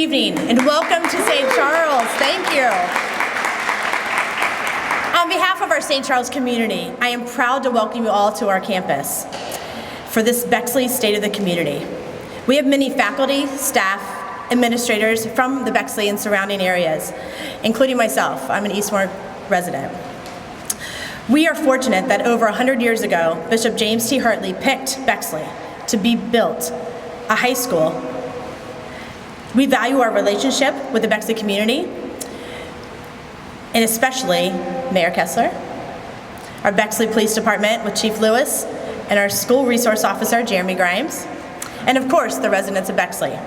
evening and welcome to St. Charles. Thank you. On behalf of our St. Charles community, I am proud to welcome you all to our campus for this Bexley State of the Community. We have many faculty, staff, administrators from the Bexley and surrounding areas, including myself. I'm an Eastmore resident. We are fortunate that over 100 years ago, Bishop James T. Hartley picked Bexley to be built a high school. We value our relationship with the Bexley community, and especially Mayor Kessler, our Bexley Police Department with Chief Lewis, and our School Resource Officer, Jeremy Grimes, and of course, the residents of Bexley.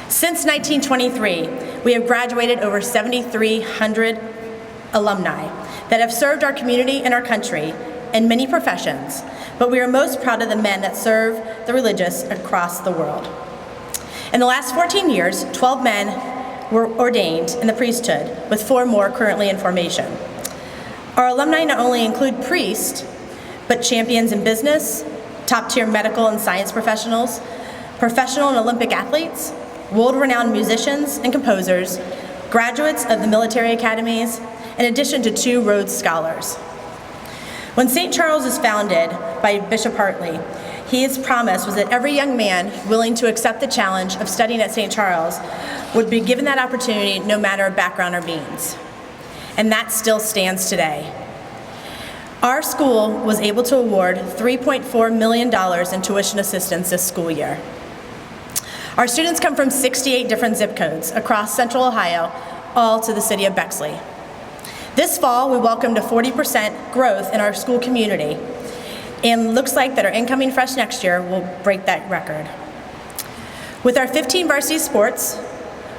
Since 1923, we have graduated over 7,300 alumni that have served our community and our country in many professions, but we are most proud of the men that serve the religious across the world. In the last 14 years, 12 men were ordained in the priesthood, with 4 more currently in formation. Our alumni not only include priests, but champions in business, top-tier medical and science professionals, professional and Olympic athletes, world-renowned musicians and composers, graduates of the military academies, in addition to 2 Rhodes Scholars. When St. Charles was founded by Bishop Hartley, his promise was that every young man willing to accept the challenge of studying at St. Charles would be given that opportunity no matter background or means. And that still stands today. Our school was able to award $3.4 million in tuition assistance this school year. Our students come from 68 different zip codes across Central Ohio, all to the city of Bexley. This fall, we welcomed a 40% growth in our school community, and looks like that our incoming fresh next year will break that record. With our 15 varsity sports,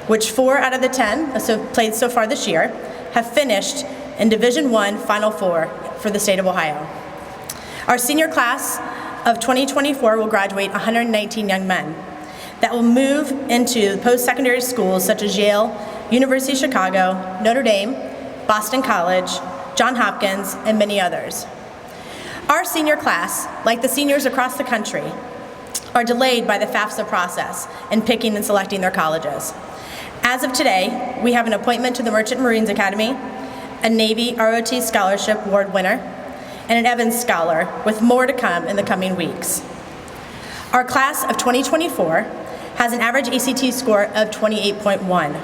which 4 out of the 10 played so far this year, have finished in Division I Final Four for the state of Ohio. Our senior class of 2024 will graduate 119 young men that will move into post-secondary schools such as Yale, University of Chicago, Notre Dame, Boston College, Johns Hopkins, and many others. Our senior class, like the seniors across the country, are delayed by the FAFSA process in picking and selecting their colleges. As of today, we have an appointment to the Merchant Marines Academy, a Navy ROT Scholarship Award winner, and an Evans Scholar, with more to come in the coming weeks. Our class of 2024 has an average ACT score of 28.1,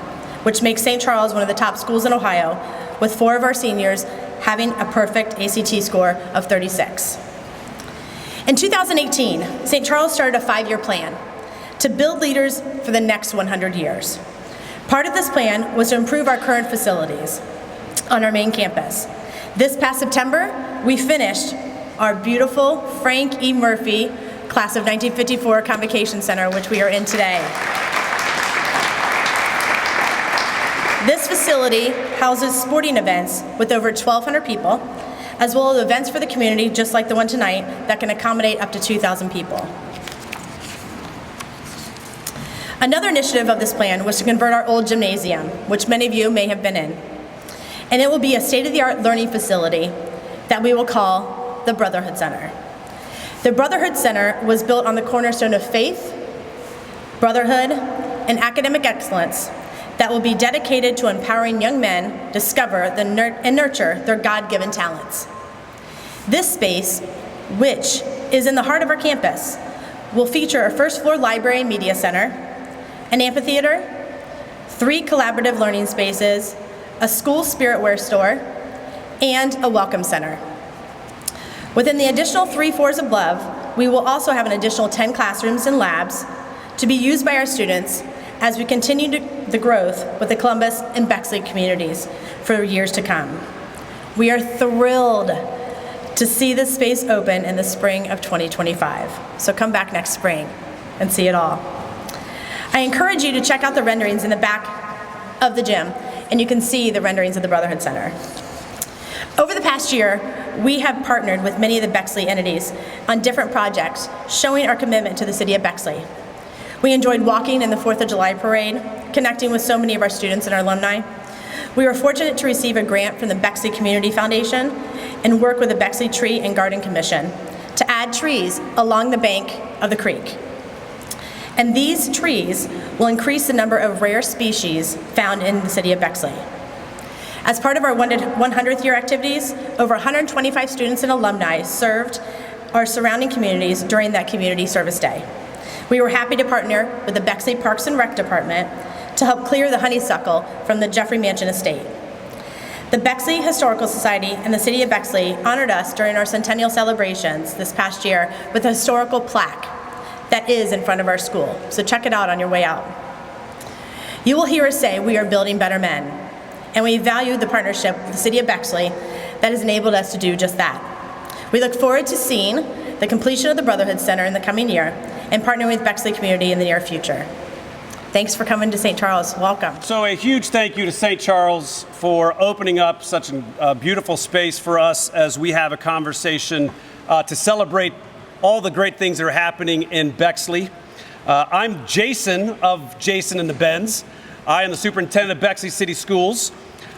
which makes St. Charles one of the top schools in Ohio, with 4 of our seniors having a perfect ACT score of 36. In 2018, St. Charles started a 5-year plan to build leaders for the next 100 years. Part of this plan was to improve our current facilities on our main campus. This past September, we finished our beautiful Frank E. Murphy Class of 1954 Convocation Center, which we are in today. This facility houses sporting events with over 1,200 people, as well as events for the community, just like the one tonight, that can accommodate up to 2,000 people. Another initiative of this plan was to convert our old gymnasium, which many of you may have been in. And it will be a state-of-the-art learning facility that we will call the Brotherhood Center. The Brotherhood Center was built on the cornerstone of faith, brotherhood, and academic excellence that will be dedicated to empowering young men discover and nurture their God-given talents. This space, which is in the heart of our campus, will feature a first-floor library and media center, an amphitheater, 3 collaborative learning spaces, a school spirit wear store, and a welcome center. Within the additional 3 floors above, we will also have an additional 10 classrooms and labs to be used by our students as we continue the growth with the Columbus and Bexley communities for years to come. We are thrilled to see this space open in the spring of 2025. So come back next spring and see it all. I encourage you to check out the renderings in the back of the gym, and you can see the renderings of the Brotherhood Center. Over the past year, we have partnered with many of the Bexley entities on different projects showing our commitment to the city of Bexley. We enjoyed walking in the 4th of July parade, connecting with so many of our students and our alumni. We were fortunate to receive a grant from the Bexley Community Foundation and work with the Bexley Tree and Garden Commission to add trees along the bank of the creek. And these trees will increase the number of rare species found in the city of Bexley. As part of our 100th year activities, over 125 students and alumni served our surrounding communities during that community service day. We were happy to partner with the Bexley Parks and Rec Department to help clear the honeysuckle from the Jeffrey Mansion estate. The Bexley Historical Society and the City of Bexley honored us during our centennial celebrations this past year with a historical plaque that is in front of our school, so check it out on your way out. You will hear us say we are building better men, and we value the partnership with the City of Bexley that has enabled us to do just that. We look forward to seeing the completion of the Brotherhood Center in the coming year and partnering with Bexley community in the near future. Thanks for coming to St. Charles. Welcome. So a huge thank you to St. Charles for opening up such a beautiful space for us as we have a conversation to celebrate all the great things that are happening in Bexley. I'm Jason of Jason and the Bens. I am the Superintendent of Bexley City Schools.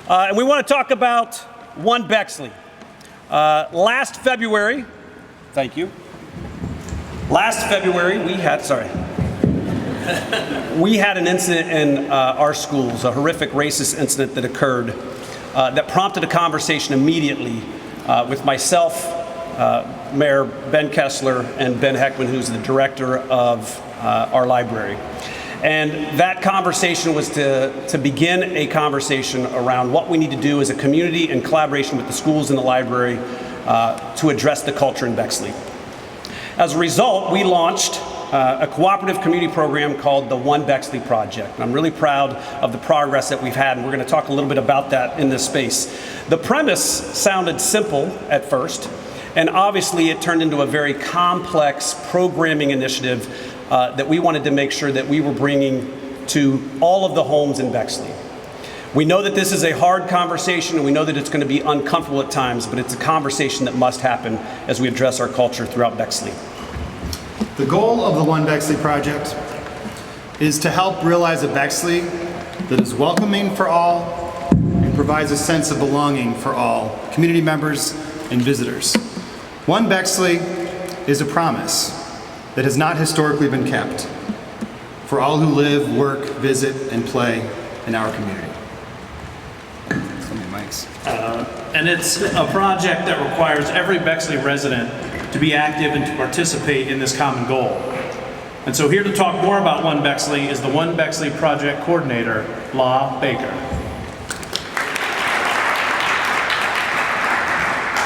And we want to talk about One Bexley. Last February, thank you. Last February, we had an incident in our schools, a horrific racist incident that occurred that prompted a conversation immediately with myself, Mayor Ben Kessler, and Ben Heckman, who's the director of our library. And that conversation was to begin a conversation around what we need to do as a community in collaboration with the schools and the library to address the culture in Bexley. As a result, we launched a cooperative community program called the One Bexley Project. And I'm really proud of the progress that we've had, and we're going to talk a little bit about that in this space. The premise sounded simple at first, and obviously it turned into a very complex programming initiative that we wanted to make sure that we were bringing to all of the homes in Bexley. We know that this is a hard conversation, and we know that it's going to be uncomfortable at times, but it's a conversation that must happen as we address our culture throughout Bexley. The goal of the One Bexley Project is to help realize a Bexley that is welcoming for all and provides a sense of belonging for all community members and visitors. One Bexley is a promise that has not historically been kept for all who live, work, visit, and play in our community. And it's a project that requires every Bexley resident to be active and to participate in this common goal. And so here to talk more about One Bexley is the One Bexley Project Coordinator, La Baker.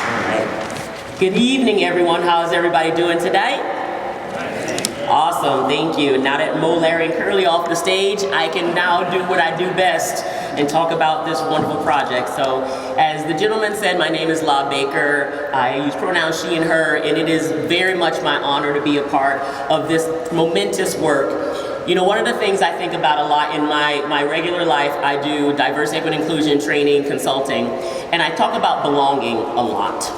All right. Good evening, everyone. How's everybody doing today? Awesome, thank you. Now that Mo, Larry, and Curly off the stage, I can now do what I do best and talk about this wonderful project. So, as the gentleman said, my name is La Baker. I use pronouns she and her, and it is very much my honor to be a part of this momentous work. You know, one of the things I think about a lot in my regular life, I do diversity, equity, inclusion training, consulting, and I talk about belonging a lot.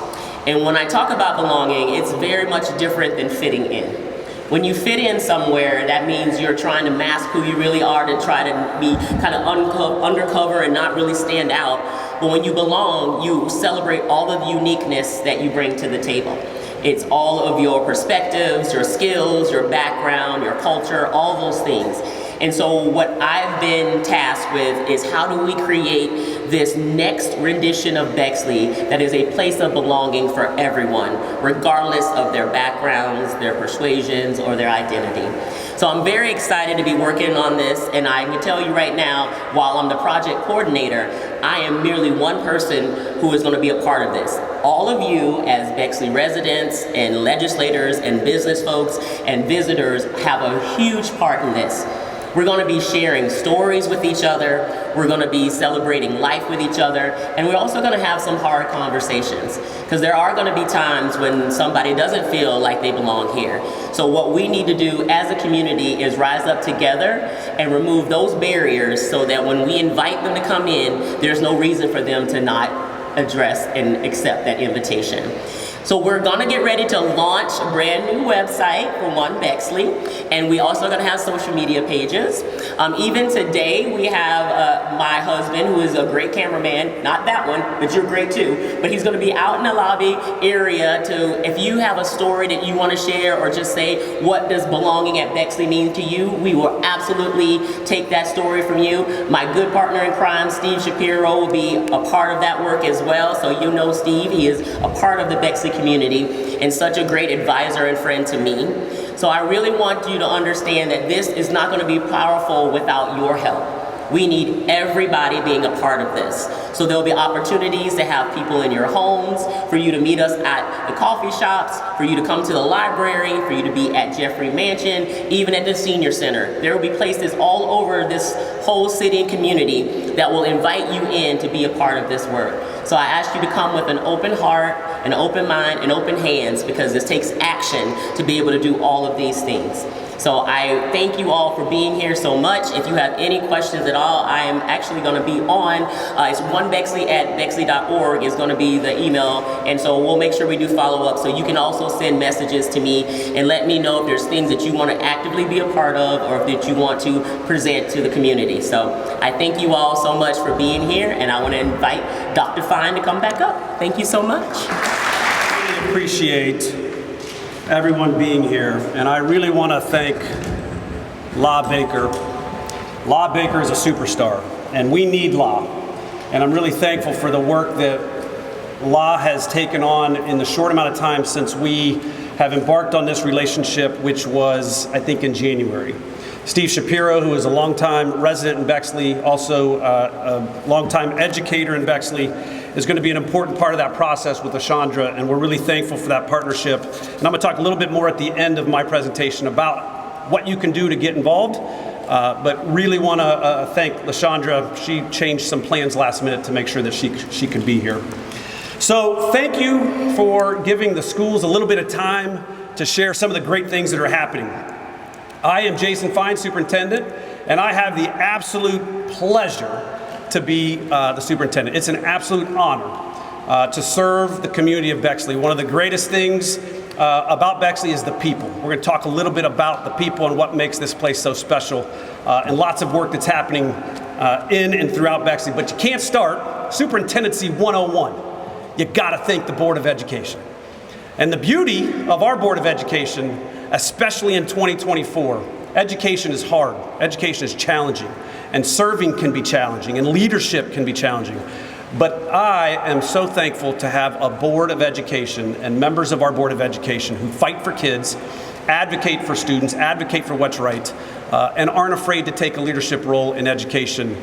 And when I talk about belonging, it's very much different than fitting in. When you fit in somewhere, that means you're trying to mask who you really are to try to be kind of undercover and not really stand out. But when you belong, you celebrate all of the uniqueness that you bring to the table. It's all of your perspectives, your skills, your background, your culture, all those things. And so what I've been tasked with is how do we create this next rendition of Bexley that is a place of belonging for everyone, regardless of their backgrounds, their persuasions, or their identity. So I'm very excited to be working on this, and I can tell you right now, while I'm the project coordinator, I am merely one person who is going to be a part of this. All of you as Bexley residents and legislators and business folks and visitors have a huge part in this. We're going to be sharing stories with each other, we're going to be celebrating life with each other, and we're also going to have some hard conversations. Because there are going to be times when somebody doesn't feel like they belong here. So what we need to do as a community is rise up together and remove those barriers so that when we invite them to come in, there's no reason for them to not address and accept that invitation. So we're gonna get ready to launch a brand new website for One Bexley, and we also gonna have social media pages. Even today, we have my husband, who is a great cameraman, not that one, but you're great too, but he's gonna be out in the lobby area if you have a story that you wanna share or just say, what does belonging at Bexley mean to you? We will absolutely take that story from you. My good partner in crime, Steve Shapiro, will be a part of that work as well. So you know Steve, he is a part of the Bexley community and such a great advisor and friend to me. So I really want you to understand that this is not going to be powerful without your help. We need everybody being a part of this. So there'll be opportunities to have people in your homes, for you to meet us at the coffee shops, for you to come to the library, for you to be at Jeffrey Mansion, even at the senior center. There will be places all over this whole city and community that will invite you in to be a part of this work. So I ask you to come with an open heart, an open mind, and open hands, because this takes action to be able to do all of these things. So I thank you all for being here so much. If you have any questions at all, I am actually going to be on. It's onebexley@bexley.org is going to be the email, and so we'll make sure we do follow up. So you can also send messages to me and let me know if there's things that you want to actively be a part of or that you want to present to the community. So I thank you all so much for being here, and I want to invite Dr. Fine to come back up. Thank you so much. I really appreciate everyone being here, and I really want to thank La Baker. La Baker is a superstar, and we need La. And I'm really thankful for the work that La has taken on in the short amount of time since we have embarked on this relationship, which was, I think, in January. Steve Shapiro, who is a longtime resident in Bexley, also a longtime educator in Bexley, is going to be an important part of that process with LaShondra, and we're really thankful for that partnership. And I'm going to talk a little bit more at the end of my presentation about what you can do to get involved, but really want to thank LaShondra. She changed some plans last minute to make sure that she could be here. So thank you for giving the schools a little bit of time to share some of the great things that are happening. I am Jason Fine, Superintendent, and I have the absolute pleasure to be the superintendent. It's an absolute honor to serve the community of Bexley. One of the greatest things about Bexley is the people. We're going to talk a little bit about the people and what makes this place so special, and lots of work that's happening in and throughout Bexley. But you can't start Superintendency 101. You got to thank the Board of Education. And the beauty of our Board of Education, especially in 2024, education is hard, education is challenging, and serving can be challenging, and leadership can be challenging. But I am so thankful to have a Board of Education and members of our Board of Education who fight for kids, advocate for students, advocate for what's right, and aren't afraid to take a leadership role in education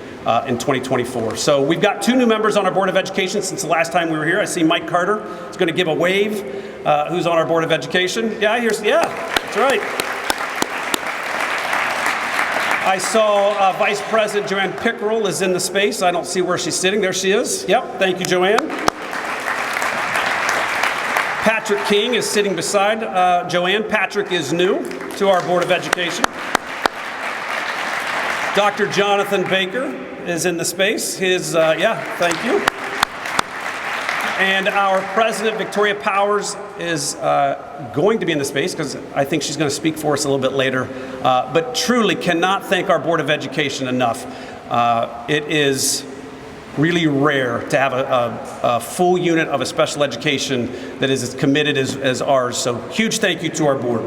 in 2024. So we've got 2 new members on our Board of Education since the last time we were here. I see Mike Carter is going to give a wave, who's on our Board of Education. Yeah, that's right. I saw Vice President Joanne Pickerel is in the space. I don't see where she's sitting. There she is. Yep, thank you, Joanne. Patrick King is sitting beside Joanne. Patrick is new to our Board of Education. Dr. Jonathan Baker is in the space. Thank you. And our President, Victoria Powers, is going to be in the space because I think she's going to speak for us a little bit later. But truly cannot thank our Board of Education enough. It is really rare to have a full unit of a special education that is as committed as ours. So huge thank you to our board.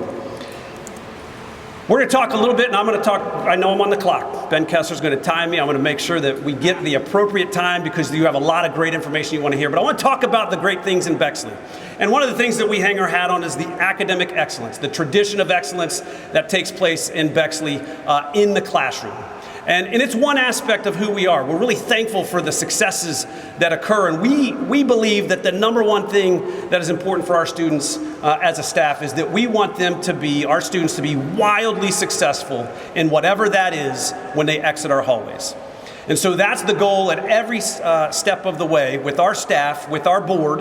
We're going to talk a little bit, and I'm going to talk, I know I'm on the clock. Ben Kessler's going to time me. I'm going to make sure that we get the appropriate time because you have a lot of great information you want to hear. But I want to talk about the great things in Bexley. And one of the things that we hang our hat on is the academic excellence, the tradition of excellence that takes place in Bexley in the classroom. And it's one aspect of who we are. We're really thankful for the successes that occur. And we believe that the number one thing that is important for our students as a staff is that we want our students to be wildly successful in whatever that is when they exit our hallways. And so that's the goal at every step of the way with our staff, with our board,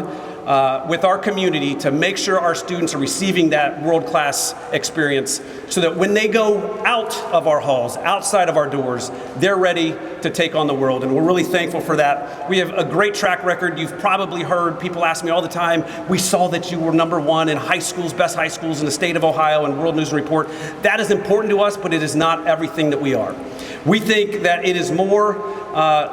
with our community to make sure our students are receiving that world-class experience so that when they go out of our halls, outside of our doors, they're ready to take on the world. And we're really thankful for that. We have a great track record. You've probably heard people ask me all the time, we saw that you were #1 in high schools, best high schools in the state of Ohio and World News and Report. That is important to us, but it is not everything that we are. We think that it is more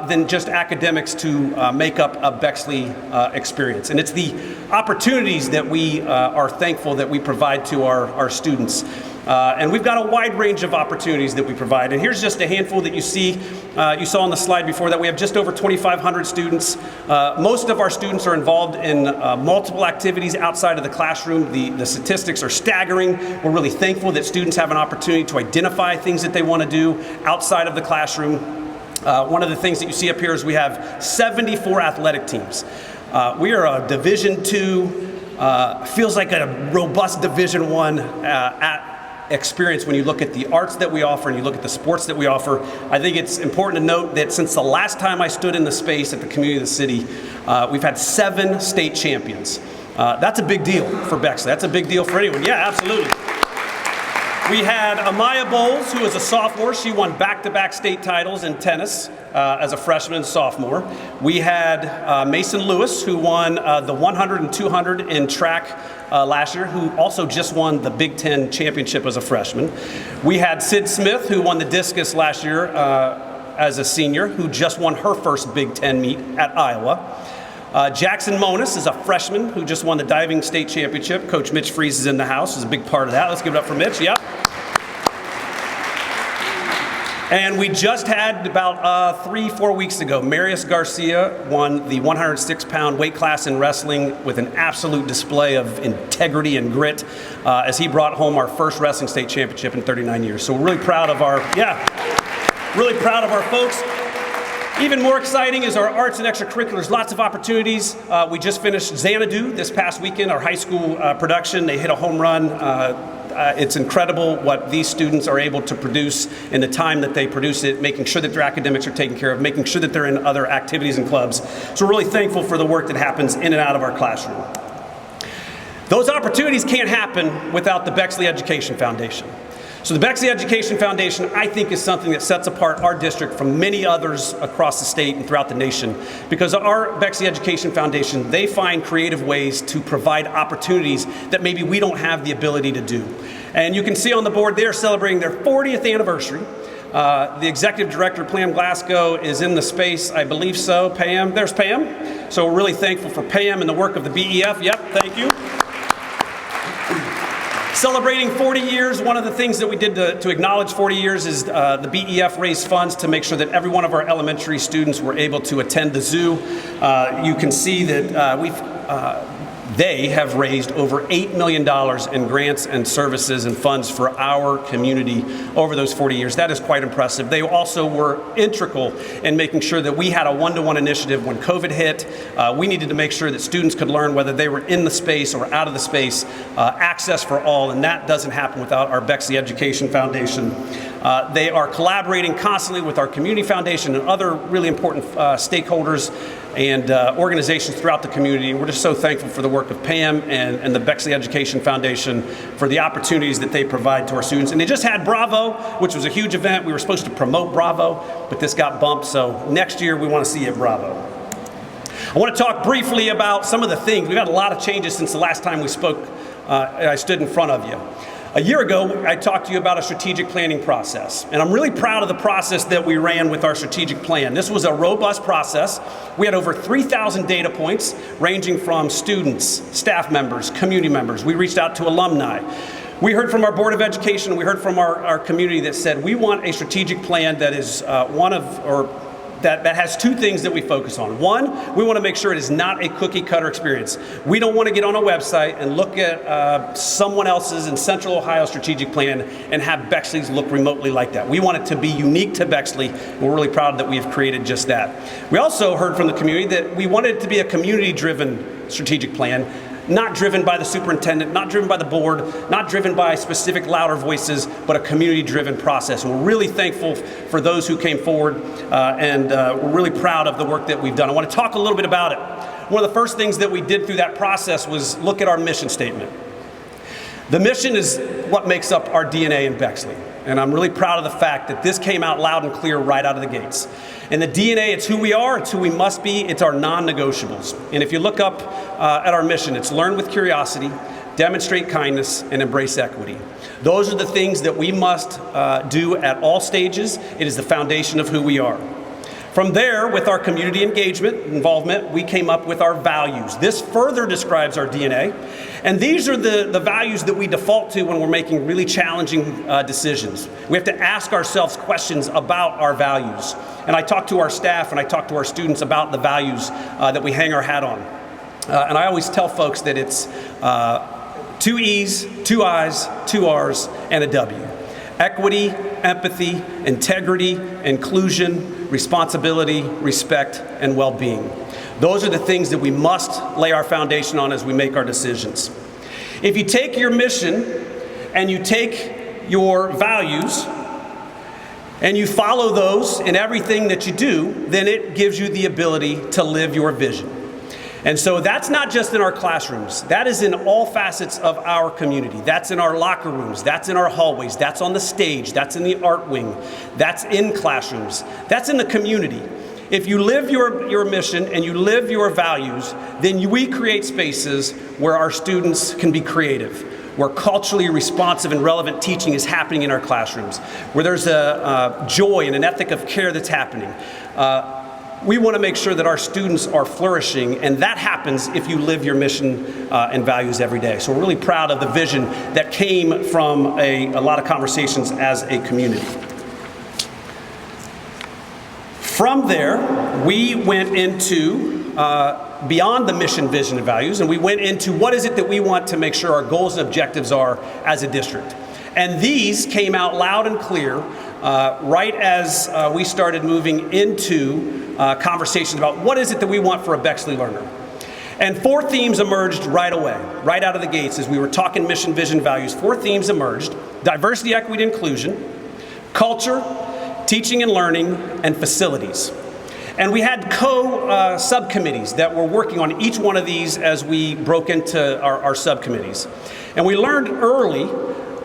than just academics to make up a Bexley experience. And it's the opportunities that we are thankful that we provide to our students. And we've got a wide range of opportunities that we provide. And here's just a handful that you saw on the slide before that. We have just over 2,500 students. Most of our students are involved in multiple activities outside of the classroom. The statistics are staggering. We're really thankful that students have an opportunity to identify things that they want to do outside of the classroom. One of the things that you see up here is we have 74 athletic teams. We are a Division II, feels like a robust Division I experience when you look at the arts that we offer and you look at the sports that we offer. I think it's important to note that since the last time I stood in the space at the community of the city, we've had 7 state champions. That's a big deal for Bexley. That's a big deal for anyone. Yeah, absolutely. We had Amaya Bowles, who is a sophomore. She won back-to-back state titles in tennis as a freshman and sophomore. We had Mason Lewis, who won the 100 and 200 in track last year, who also just won the Big Ten championship as a freshman. We had Sid Smith, who won the discus last year as a senior, who just won her first Big Ten meet at Iowa. Jackson Monis is a freshman who just won the diving state championship. Coach Mitch Freeze is in the house, is a big part of that. Let's give it up for Mitch, yep. And we just had about 3-4 weeks ago, Marius Garcia won the 106-pound weight class in wrestling with an absolute display of integrity and grit as he brought home our first wrestling state championship in 39 years. So we're really proud of our, really proud of our folks. Even more exciting is our arts and extracurriculars, lots of opportunities. We just finished Xanadu this past weekend, our high school production. They hit a home run. It's incredible what these students are able to produce in the time that they produce it, making sure that their academics are taken care of, making sure that they're in other activities and clubs. So we're really thankful for the work that happens in and out of our classroom. Those opportunities can't happen without the Bexley Education Foundation. So the Bexley Education Foundation, I think, is something that sets apart our district from many others across the state and throughout the nation. Because our Bexley Education Foundation, they find creative ways to provide opportunities that maybe we don't have the ability to do. And you can see on the board, they are celebrating their 40th anniversary. The executive director, Pam Glasgow, is in the space, I believe so. Pam, there's Pam. So we're really thankful for Pam and the work of the BEF. Yep, thank you. Celebrating 40 years, one of the things that we did to acknowledge 40 years is the BEF raised funds to make sure that every one of our elementary students were able to attend the zoo. You can see that they have raised over $8 million in grants and services and funds for our community over those 40 years. That is quite impressive. They also were integral in making sure that we had a one-to-one initiative when COVID hit. We needed to make sure that students could learn whether they were in the space or out of the space, access for all, and that doesn't happen without our Bexley Education Foundation. They are collaborating constantly with our community foundation and other really important stakeholders and organizations throughout the community. And we're just so thankful for the work of Pam and the Bexley Education Foundation for the opportunities that they provide to our students. And they just had Bravo, which was a huge event. We were supposed to promote Bravo, but this got bumped. So next year we want to see you at Bravo. I want to talk briefly about some of the things. We've had a lot of changes since the last time we spoke. I stood in front of you. A year ago, I talked to you about a strategic planning process, and I'm really proud of the process that we ran with our strategic plan. This was a robust process. We had over 3,000 data points ranging from students, staff members, community members. We reached out to alumni. We heard from our Board of Education, we heard from our community that said we want a strategic plan that is that has two things that we focus on. One, we want to make sure it is not a cookie cutter experience. We don't want to get on a website and look at someone else's in Central Ohio strategic plan and have Bexley's look remotely like that. We want it to be unique to Bexley, and we're really proud that we have created just that. We also heard from the community that we wanted it to be a community-driven strategic plan, not driven by the superintendent, not driven by the board, not driven by specific louder voices, but a community-driven process. And we're really thankful for those who came forward, and we're really proud of the work that we've done. I want to talk a little bit about it. one of the first things that we did through that process was look at our mission statement. The mission is what makes up our DNA in Bexley. And I'm really proud of the fact that this came out loud and clear right out of the gates. And the DNA, it's who we are, it's who we must be, it's our non-negotiables. And if you look up at our mission, it's learn with curiosity, demonstrate kindness, and embrace equity. Those are the things that we must do at all stages. It is the foundation of who we are. From there, with our community engagement, involvement, we came up with our values. This further describes our DNA. And these are the values that we default to when we're making really challenging decisions. We have to ask ourselves questions about our values. And I talk to our staff and I talk to our students about the values that we hang our hat on. And I always tell folks that it's 2 E's, 2 I's, 2 R's, and a W. Equity, empathy, integrity, inclusion, responsibility, respect, and well-being. Those are the things that we must lay our foundation on as we make our decisions. If you take your mission and you take your values and you follow those in everything that you do, then it gives you the ability to live your vision. And so that's not just in our classrooms. That is in all facets of our community. That's in our locker rooms. That's in our hallways. That's on the stage. That's in the art wing. That's in classrooms. That's in the community. If you live your mission and you live your values, then we create spaces where our students can be creative, where culturally responsive and relevant teaching is happening in our classrooms, where there's a joy and an ethic of care that's happening. We want to make sure that our students are flourishing, and that happens if you live your mission and values every day. So we're really proud of the vision that came from a lot of conversations as a community. From there, we went into beyond the mission, vision, and values, and we went into what is it that we want to make sure our goals and objectives are as a district. And these came out loud and clear right as we started moving into conversations about what is it that we want for a Bexley learner. And 4 themes emerged right away, right out of the gates as we were talking mission, vision, values. 4 themes emerged: diversity, equity, inclusion, culture, teaching and learning, and facilities. And we had subcommittees that were working on each one of these as we broke into our subcommittees. And we learned early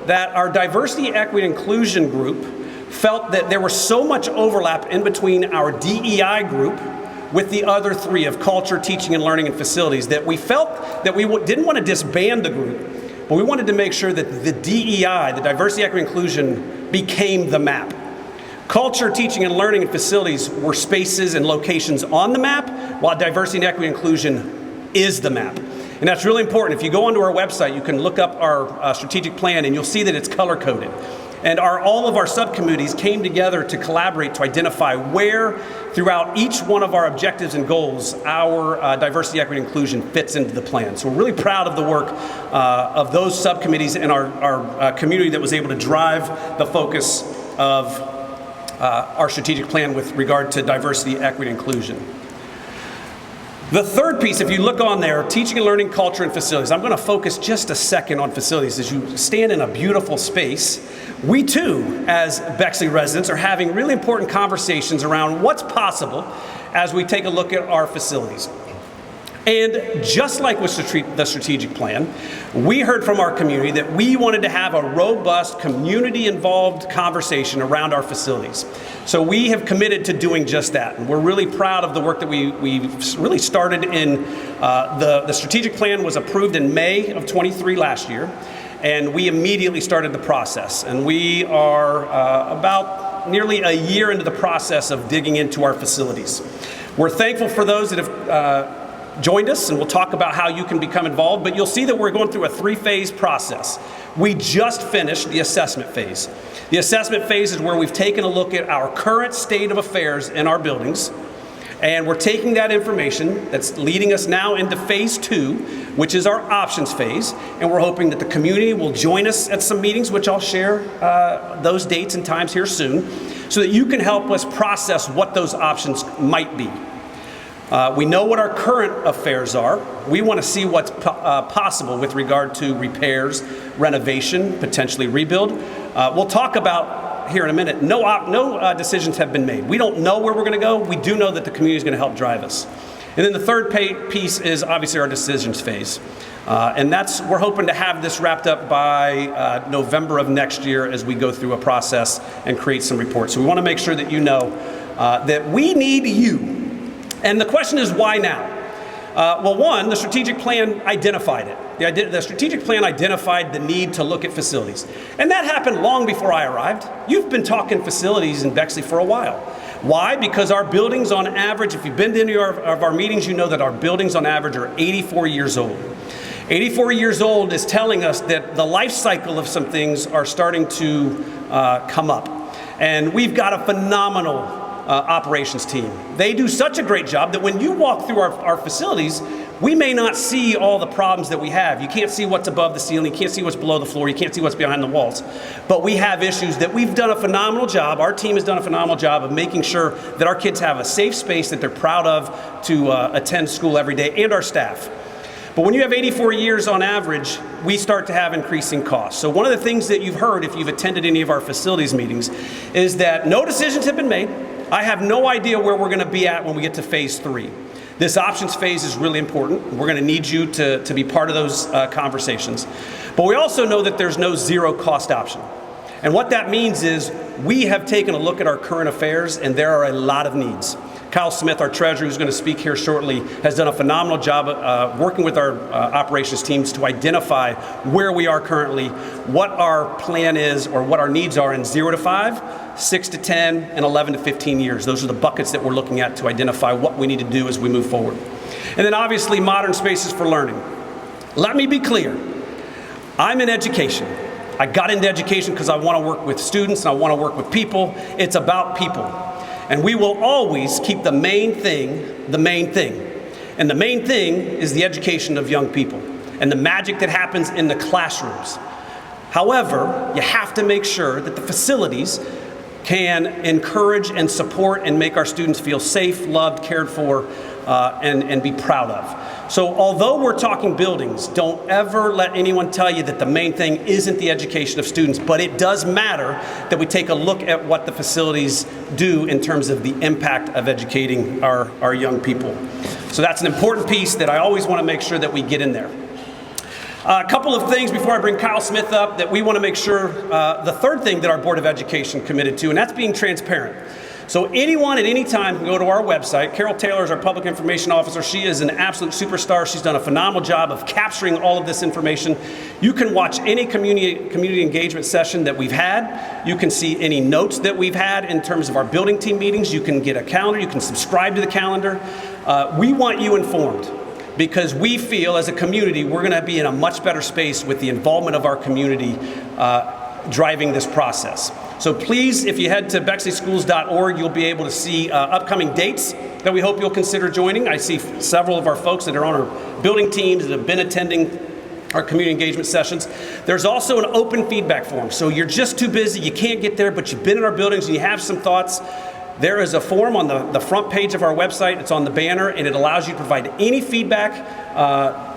that our diversity, equity, and inclusion group felt that there was so much overlap in between our DEI group with the other 3 of culture, teaching and learning, and facilities that we felt that we didn't want to disband the group, but we wanted to make sure that the DEI, the diversity, equity, and inclusion, became the map. Culture, teaching and learning, and facilities were spaces and locations on the map, while diversity, and equity, and inclusion is the map. And that's really important. If you go onto our website, you can look up our strategic plan and you'll see that it's color-coded. And all of our subcommittees came together to collaborate to identify where throughout each one of our objectives and goals our diversity, equity, and inclusion fits into the plan. So we're really proud of the work of those subcommittees and our community that was able to drive the focus of our strategic plan with regard to diversity, equity, and inclusion. The third piece, if you look on there, teaching and learning, culture, and facilities. I'm going to focus just a second on facilities. As you stand in a beautiful space, we too, as Bexley residents, are having really important conversations around what's possible as we take a look at our facilities. And just like with the strategic plan, we heard from our community that we wanted to have a robust, community-involved conversation around our facilities. So we have committed to doing just that. And we're really proud of the work that we really started in, the strategic plan was approved in May of 23 last year, and we immediately started the process. And we are about nearly a year into the process of digging into our facilities. We're thankful for those that have joined us, and we'll talk about how you can become involved, but you'll see that we're going through a 3-phase process. We just finished the assessment phase. The assessment phase is where we've taken a look at our current state of affairs in our buildings, and we're taking that information that's leading us now into phase 2, which is our options phase, and we're hoping that the community will join us at some meetings, which I'll share those dates and times here soon, so that you can help us process what those options might be. We know what our current affairs are. We want to see what's possible with regard to repairs, renovation, potentially rebuild. We'll talk about here in a minute. No decisions have been made. We don't know where we're going to go. We do know that the community is going to help drive us. And then the third piece is obviously our decisions phase. And we're hoping to have this wrapped up by November of next year as we go through a process and create some reports. So we want to make sure that you know that we need you. And the question is, why now? Well, one, the strategic plan identified it. The strategic plan identified the need to look at facilities. And that happened long before I arrived. You've been talking facilities in Bexley for a while. Why? Because our buildings on average, if you've been to any of our meetings, you know that our buildings on average are 84 years old. 84 years old is telling us that the life cycle of some things are starting to come up. And we've got a phenomenal operations team. They do such a great job that when you walk through our facilities, we may not see all the problems that we have. You can't see what's above the ceiling, you can't see what's below the floor, you can't see what's behind the walls. But we have issues that we've done a phenomenal job, our team has done a phenomenal job of making sure that our kids have a safe space that they're proud of to attend school every day, and our staff. But when you have 84 years on average, we start to have increasing costs. So one of the things that you've heard if you've attended any of our facilities meetings is that no decisions have been made. I have no idea where we're going to be at when we get to phase 3. This options phase is really important. We're going to need you to be part of those conversations. But we also know that there's no zero cost option. And what that means is we have taken a look at our current affairs, and there are a lot of needs. Kyle Smith, our treasurer, who's going to speak here shortly, has done a phenomenal job working with our operations teams to identify where we are currently, what our plan is, or what our needs are in 0 to 5, 6 to 10, and 11 to 15 years. Those are the buckets that we're looking at to identify what we need to do as we move forward. And then obviously modern spaces for learning. Let me be clear. I'm in education. I got into education because I want to work with students and I want to work with people. It's about people. And we will always keep the main thing the main thing. And the main thing is the education of young people and the magic that happens in the classrooms. However, you have to make sure that the facilities can encourage and support and make our students feel safe, loved, cared for, and be proud of. So although we're talking buildings, don't ever let anyone tell you that the main thing isn't the education of students, but it does matter that we take a look at what the facilities do in terms of the impact of educating our young people. So that's an important piece that I always want to make sure that we get in there. A couple of things before I bring Kyle Smith up that we want to make sure, the third thing that our Board of Education committed to, and that's being transparent. So anyone at any time can go to our website. Carol Taylor is our public information officer. She is an absolute superstar. She's done a phenomenal job of capturing all of this information. You can watch any community engagement session that we've had. You can see any notes that we've had in terms of our building team meetings. You can get a calendar. You can subscribe to the calendar. We want you informed, because we feel as a community we're going to be in a much better space with the involvement of our community driving this process. So please, if you head to bexleyschools.org, you'll be able to see upcoming dates that we hope you'll consider joining. I see several of our folks that are on our building teams that have been attending our community engagement sessions. There's also an open feedback form. So you're just too busy, you can't get there, but you've been in our buildings and you have some thoughts. There is a form on the front page of our website. It's on the banner, and it allows you to provide any feedback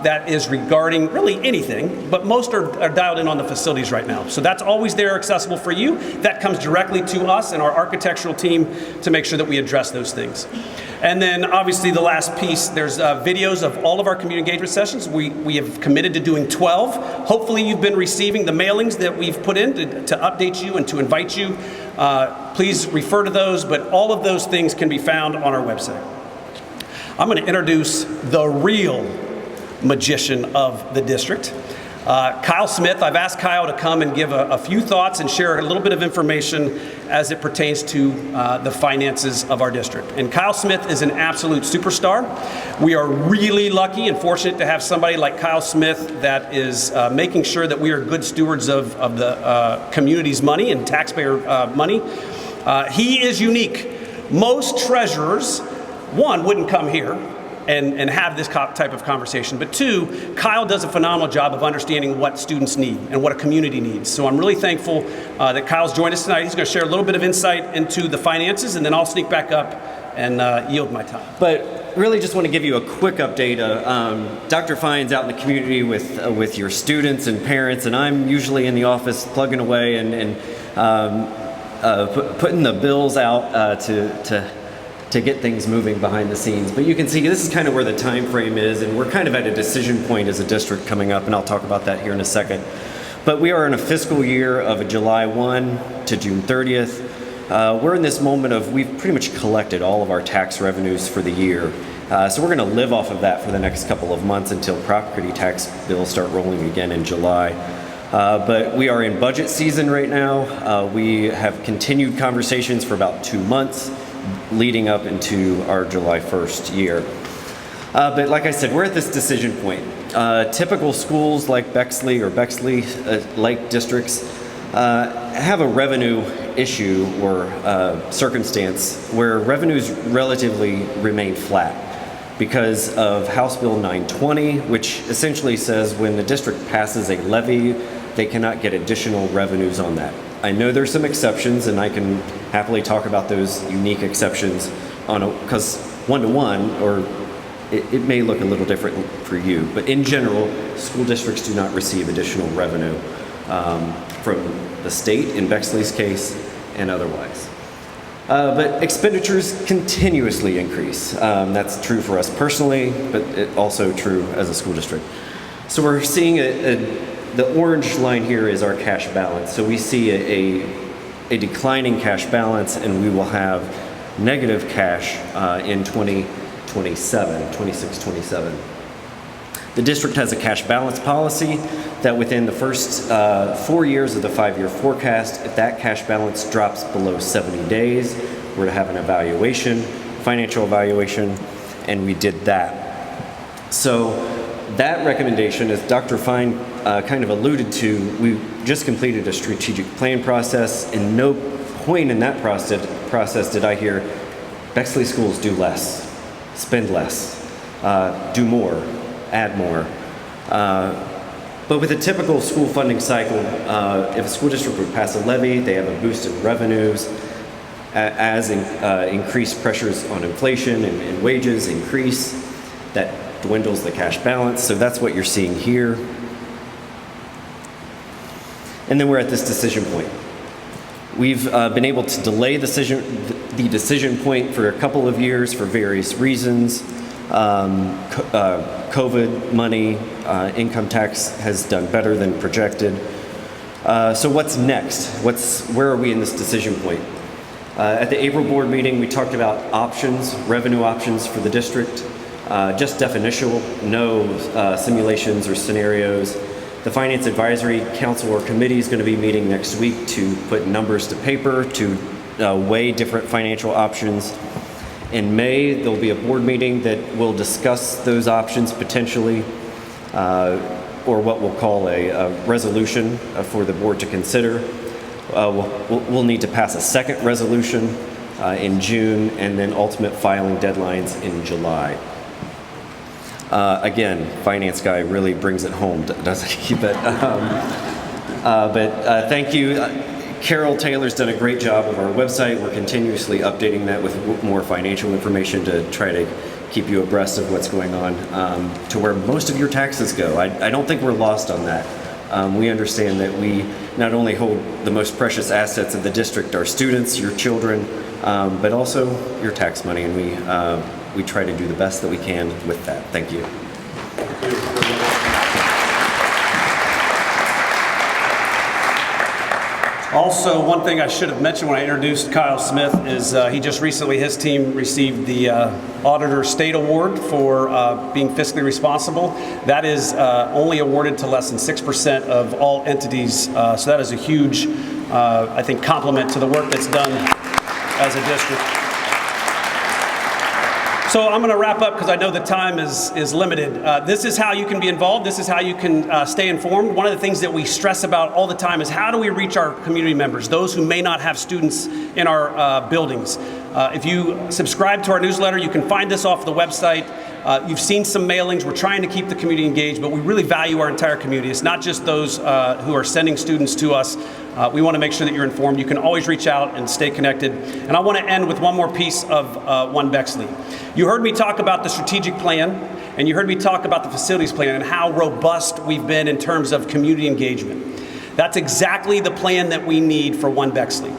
that is regarding really anything, but most are dialed in on the facilities right now. So that's always there, accessible for you. That comes directly to us and our architectural team to make sure that we address those things. And then obviously the last piece, there's videos of all of our community engagement sessions. We have committed to doing 12. Hopefully you've been receiving the mailings that we've put in to update you and to invite you. Please refer to those, but all of those things can be found on our website. I'm going to introduce the real magician of the district, Kyle Smith. I've asked Kyle to come and give a few thoughts and share a little bit of information as it pertains to the finances of our district. And Kyle Smith is an absolute superstar. We are really lucky and fortunate to have somebody like Kyle Smith that is making sure that we are good stewards of the community's money and taxpayer money. He is unique. Most treasurers, one, wouldn't come here and have this type of conversation. But two, Kyle does a phenomenal job of understanding what students need and what a community needs. So I'm really thankful that Kyle's joined us tonight. He's going to share a little bit of insight into the finances, and then I'll sneak back up and yield my time. But really just want to give you a quick update. Dr. Fine's out in the community with your students and parents, and I'm usually in the office plugging away and putting the bills out to to get things moving behind the scenes. But you can see this is kind of where the time frame is, and we're kind of at a decision point as a district coming up, and I'll talk about that here in a second. But we are in a fiscal year of a July 1 to June 30th. We're in this moment of we've pretty much collected all of our tax revenues for the year. So we're going to live off of that for the next couple of months until property tax bills start rolling again in July. But we are in budget season right now. We have continued conversations for about 2 months leading up into our July 1st year. But like I said, we're at this decision point. Typical schools like Bexley or Bexley-like districts have a revenue issue or circumstance where revenues relatively remain flat because of House Bill 920, which essentially says when the district passes a levy, they cannot get additional revenues on that. I know there's some exceptions, and I can happily talk about those unique exceptions because one-to-one, or it may look a little different for you, but in general, school districts do not receive additional revenue from the state, in Bexley's case, and otherwise. But expenditures continuously increase. That's true for us personally, but it's also true as a school district. So we're seeing the orange line here is our cash balance. So we see a declining cash balance, and we will have negative cash in 26-27. The district has a cash balance policy that within the first 4 years of the 5-year forecast, if that cash balance drops below 70 days, we're to have an evaluation, financial evaluation, and we did that. So that recommendation, as Dr. Fine kind of alluded to, we just completed a strategic plan process. In no point in that process did I hear Bexley schools do less, spend less, do more, add more. But with a typical school funding cycle, if a school district would pass a levy, they have a boost in revenues. As increased pressures on inflation and wages increase, that dwindles the cash balance. So that's what you're seeing here. And then we're at this decision point. We've been able to delay the decision point for a couple of years for various reasons. COVID money, income tax has done better than projected. So what's next? Where are we in this decision point? At the April board meeting, we talked about options, revenue options for the district, just definitional, no simulations or scenarios. The Finance Advisory Council or Committee is going to be meeting next week to put numbers to paper, to weigh different financial options. In May, there'll be a board meeting that will discuss those options potentially, or what we'll call a resolution for the board to consider. We'll need to pass a second resolution in June, and then ultimate filing deadlines in July. Again, finance guy really brings it home, doesn't he? But thank you. Carol Taylor's done a great job of our website. We're continuously updating that with more financial information to try to keep you abreast of what's going on to where most of your taxes go. I don't think we're lost on that. We understand that we not only hold the most precious assets of the district, our students, your children, but also your tax money, and we try to do the best that we can with that. Thank you. Also, one thing I should have mentioned when I introduced Kyle Smith is he just recently, his team received the Auditor State Award for being fiscally responsible. That is only awarded to less than 6% of all entities, so that is a huge, I think, compliment to the work that's done as a district. So I'm going to wrap up because I know the time is limited. This is how you can be involved. This is how you can stay informed. One of the things that we stress about all the time is how do we reach our community members, those who may not have students in our buildings. If you subscribe to our newsletter, you can find this off the website. You've seen some mailings. We're trying to keep the community engaged, but we really value our entire community. It's not just those who are sending students to us. We want to make sure that you're informed. You can always reach out and stay connected. And I want to end with one more piece of One Bexley. You heard me talk about the strategic plan, and you heard me talk about the facilities plan and how robust we've been in terms of community engagement. That's exactly the plan that we need for One Bexley.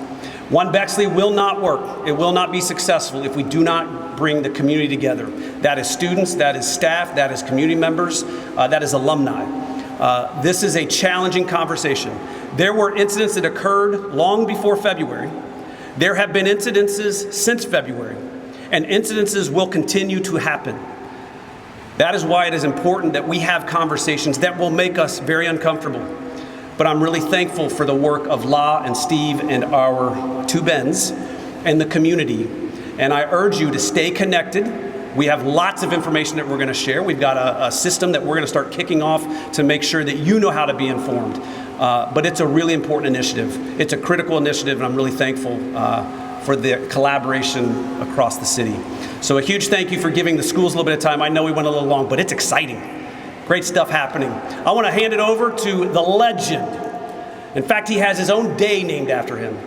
One Bexley will not work. It will not be successful if we do not bring the community together. That is students, that is staff, that is community members, that is alumni. This is a challenging conversation. There were incidents that occurred long before February. There have been incidences since February, and incidences will continue to happen. That is why it is important that we have conversations that will make us very uncomfortable. But I'm really thankful for the work of La and Steve and our two Bens and the community. And I urge you to stay connected. We have lots of information that we're going to share. We've got a system that we're going to start kicking off to make sure that you know how to be informed. But it's a really important initiative. It's a critical initiative, and I'm really thankful for the collaboration across the city. So a huge thank you for giving the schools a little bit of time. I know we went a little long, but it's exciting. Great stuff happening. I want to hand it over to the legend. In fact, he has his own day named after him.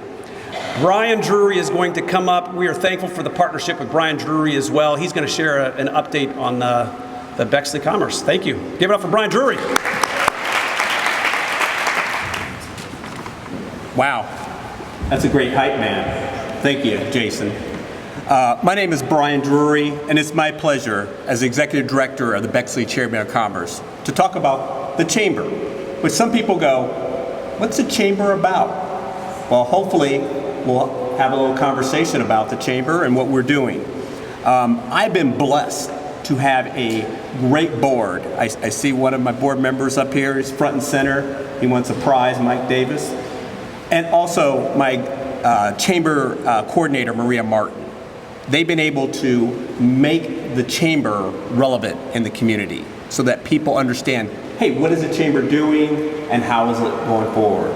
Brian Drury is going to come up. We are thankful for the partnership with Brian Drury as well. He's going to share an update on the Bexley Commerce. Thank you. Give it up for Brian Drury. Wow, that's a great hype, man. Thank you, Jason. My name is Brian Drury, and it's my pleasure as Executive Director of the Bexley Chamber of Commerce to talk about the Chamber, which some people go, what's the Chamber about? Well, hopefully we'll have a little conversation about the Chamber and what we're doing. I've been blessed to have a great board. I see one of my board members up here. He's front and center. He wants a prize, Mike Davis. And also my Chamber coordinator, Maria Martin. They've been able to make the Chamber relevant in the community so that people understand, hey, what is the Chamber doing and how is it going forward?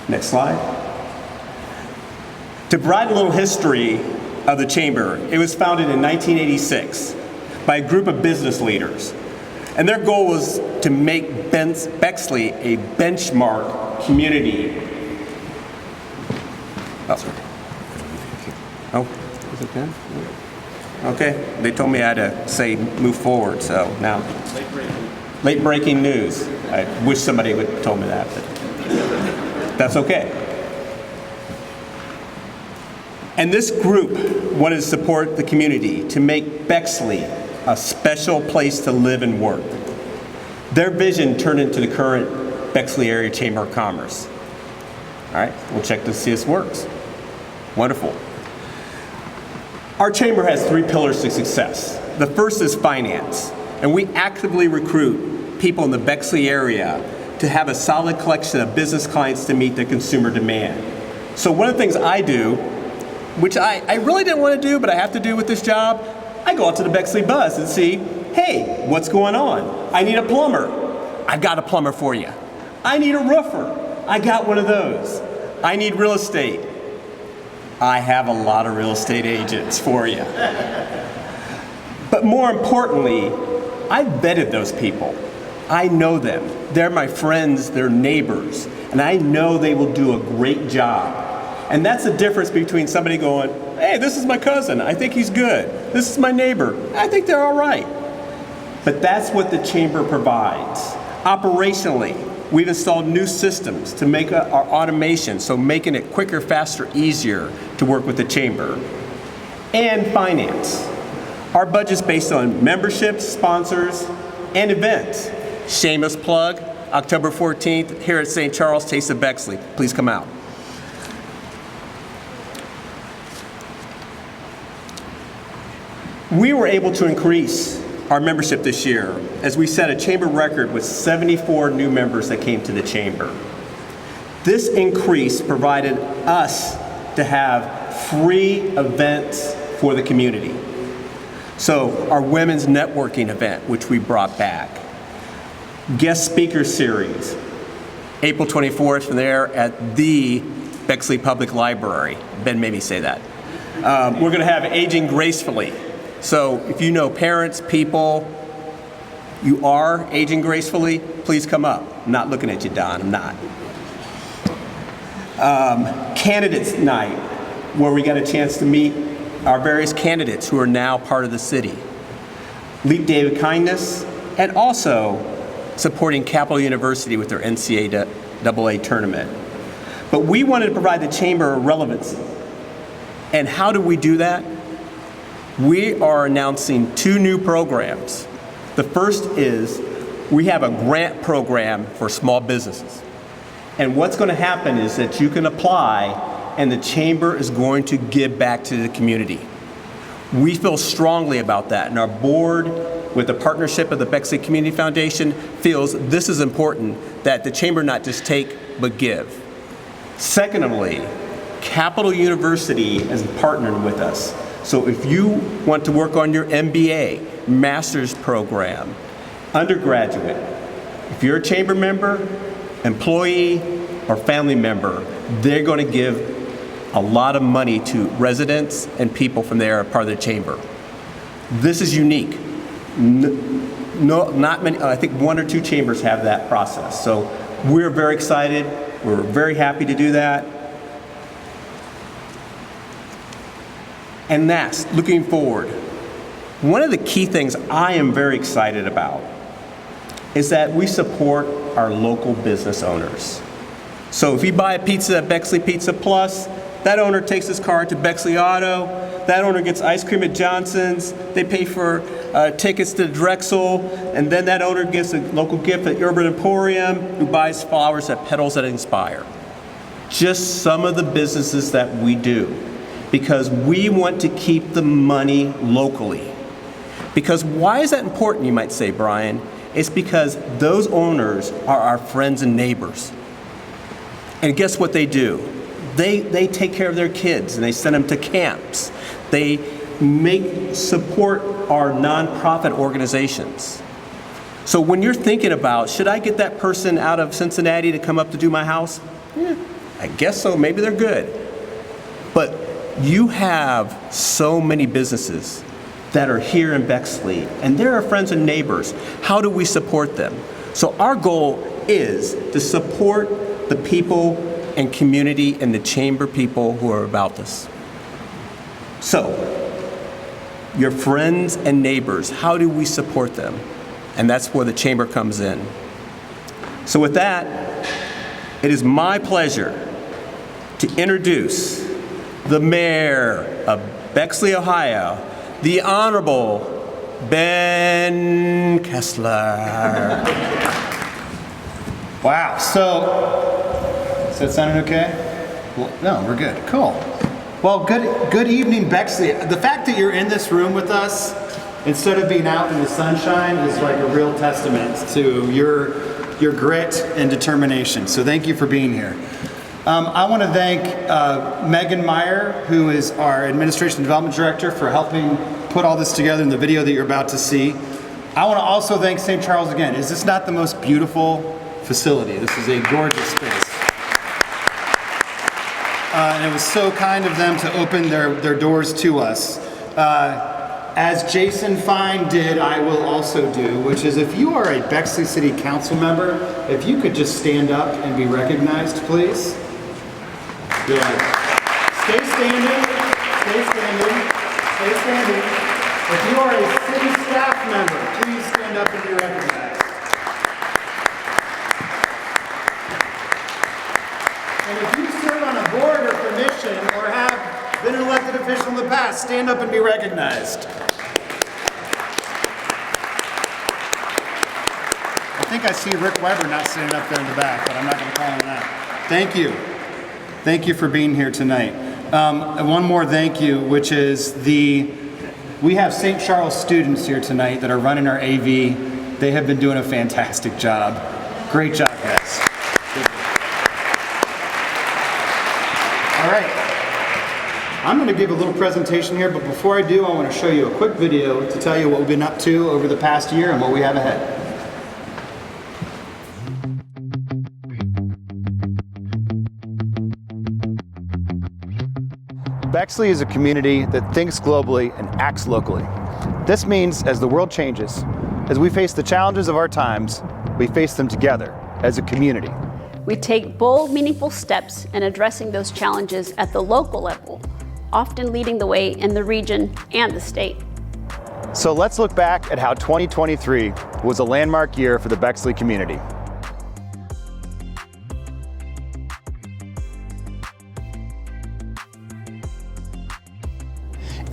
Next slide. To provide a little history of the Chamber, it was founded in 1986 by a group of business leaders. And their goal was to make Bexley a benchmark community. Oh, is it done? Okay, they told me I had to say move forward, so now. Late breaking news. I wish somebody would have told me that, but that's okay. And this group wanted to support the community to make Bexley a special place to live and work. Their vision turned into the current Bexley Area Chamber of Commerce. All right, we'll check to see if this works. Wonderful. Our chamber has 3 pillars to success. The first is finance, and we actively recruit people in the Bexley area to have a solid collection of business clients to meet the consumer demand. So one of the things I do, which I really didn't want to do, but I have to do with this job, I go out to the Bexley Buzz and see, hey, what's going on? I need a plumber. I've got a plumber for you. I need a roofer. I got one of those. I need real estate. I have a lot of real estate agents for you. But more importantly, I've vetted those people. I know them. They're my friends, they're neighbors, and I know they will do a great job. And that's the difference between somebody going, hey, this is my cousin, I think he's good. This is my neighbor, I think they're all right. But that's what the chamber provides. Operationally, we've installed new systems to make our automation, so making it quicker, faster, easier to work with the chamber. And finance. Our budget's based on memberships, sponsors, and events. Shameless plug, October 14th, here at St. Charles Taste of Bexley. Please come out. We were able to increase our membership this year as we set a chamber record with 74 new members that came to the chamber. This increase provided us to have free events for the community. So our women's networking event, which we brought back. Guest speaker series, April 24th from there at the Bexley Public Library. Ben made me say that. We're gonna have Aging Gracefully. So if you know parents, people, you are aging gracefully, please come up. I'm not looking at you, Don, I'm not. Candidates Night, where we got a chance to meet our various candidates who are now part of the city. Leap Day of Kindness, and also supporting Capital University with their NCAA tournament. But we wanted to provide the chamber a relevancy. And how do we do that? We are announcing 2 new programs. The first is we have a grant program for small businesses. And what's going to happen is that you can apply and the chamber is going to give back to the community. We feel strongly about that, and our board, with the partnership of the Bexley Community Foundation, feels this is important, that the chamber not just take, but give. Secondly, Capital University is partnering with us. So if you want to work on your MBA, master's program, undergraduate, if you're a chamber member, employee, or family member, they're going to give a lot of money to residents and people from there, part of the chamber. This is unique. No, not many, I think 1 or 2 chambers have that process. So we're very excited. We're very happy to do that. And that's looking forward. One of the key things I am very excited about is that we support our local business owners. So if you buy a pizza at Bexley Pizza Plus, that owner takes his car to Bexley Auto, that owner gets ice cream at Johnson's, they pay for tickets to Drexel, and then that owner gets a local gift at Urban Emporium, who buys flowers at Petals That Inspire. Just some of the businesses that we do, because we want to keep the money locally. Because why is that important, you might say, Brian? It's because those owners are our friends and neighbors. And guess what they do? They take care of their kids and they send them to camps. They support our nonprofit organizations. So when you're thinking about, should I get that person out of Cincinnati to come up to do my house? I guess so, maybe they're good. But you have so many businesses that are here in Bexley, and they're our friends and neighbors. How do we support them? So our goal is to support the people and community and the chamber people who are about this. So, your friends and neighbors, how do we support them? And that's where the chamber comes in. So with that, it is my pleasure to introduce the Mayor of Bexley, Ohio, the Honorable Ben Kessler. Wow, is that sounding okay? Well, no, we're good. Cool. Well, good evening, Bexley. The fact that you're in this room with us instead of being out in the sunshine is like a real testament to your grit and determination. So thank you for being here. I want to thank Megan Meyer, who is our Administration Development Director, for helping put all this together in the video that you're about to see. I want to also thank St. Charles again. Is this not the most beautiful facility? This is a gorgeous space. And it was so kind of them to open their doors to us. As Jason Fine did, I will also do, which is if you are a Bexley City Council member, if you could just stand up and be recognized, please. Good. Stay standing, stay standing, stay standing. If you are a city staff member, please stand up and be recognized. And if you serve on a board or commission or have been an elected official in the past, stand up and be recognized. I think I see Rick Weber not sitting up there in the back, but I'm not going to call him that. Thank you. Thank you for being here tonight. And one more thank you, which is we have St. Charles students here tonight that are running our AV. They have been doing a fantastic job. Great job, guys. All right, I'm going to give a little presentation here, but before I do, I want to show you a quick video to tell you what we've been up to over the past year and what we have ahead. Bexley is a community that thinks globally and acts locally. This means as the world changes, as we face the challenges of our times, we face them together as a community. We take bold, meaningful steps in addressing those challenges at the local level, often leading the way in the region and the state. So let's look back at how 2023 was a landmark year for the Bexley community.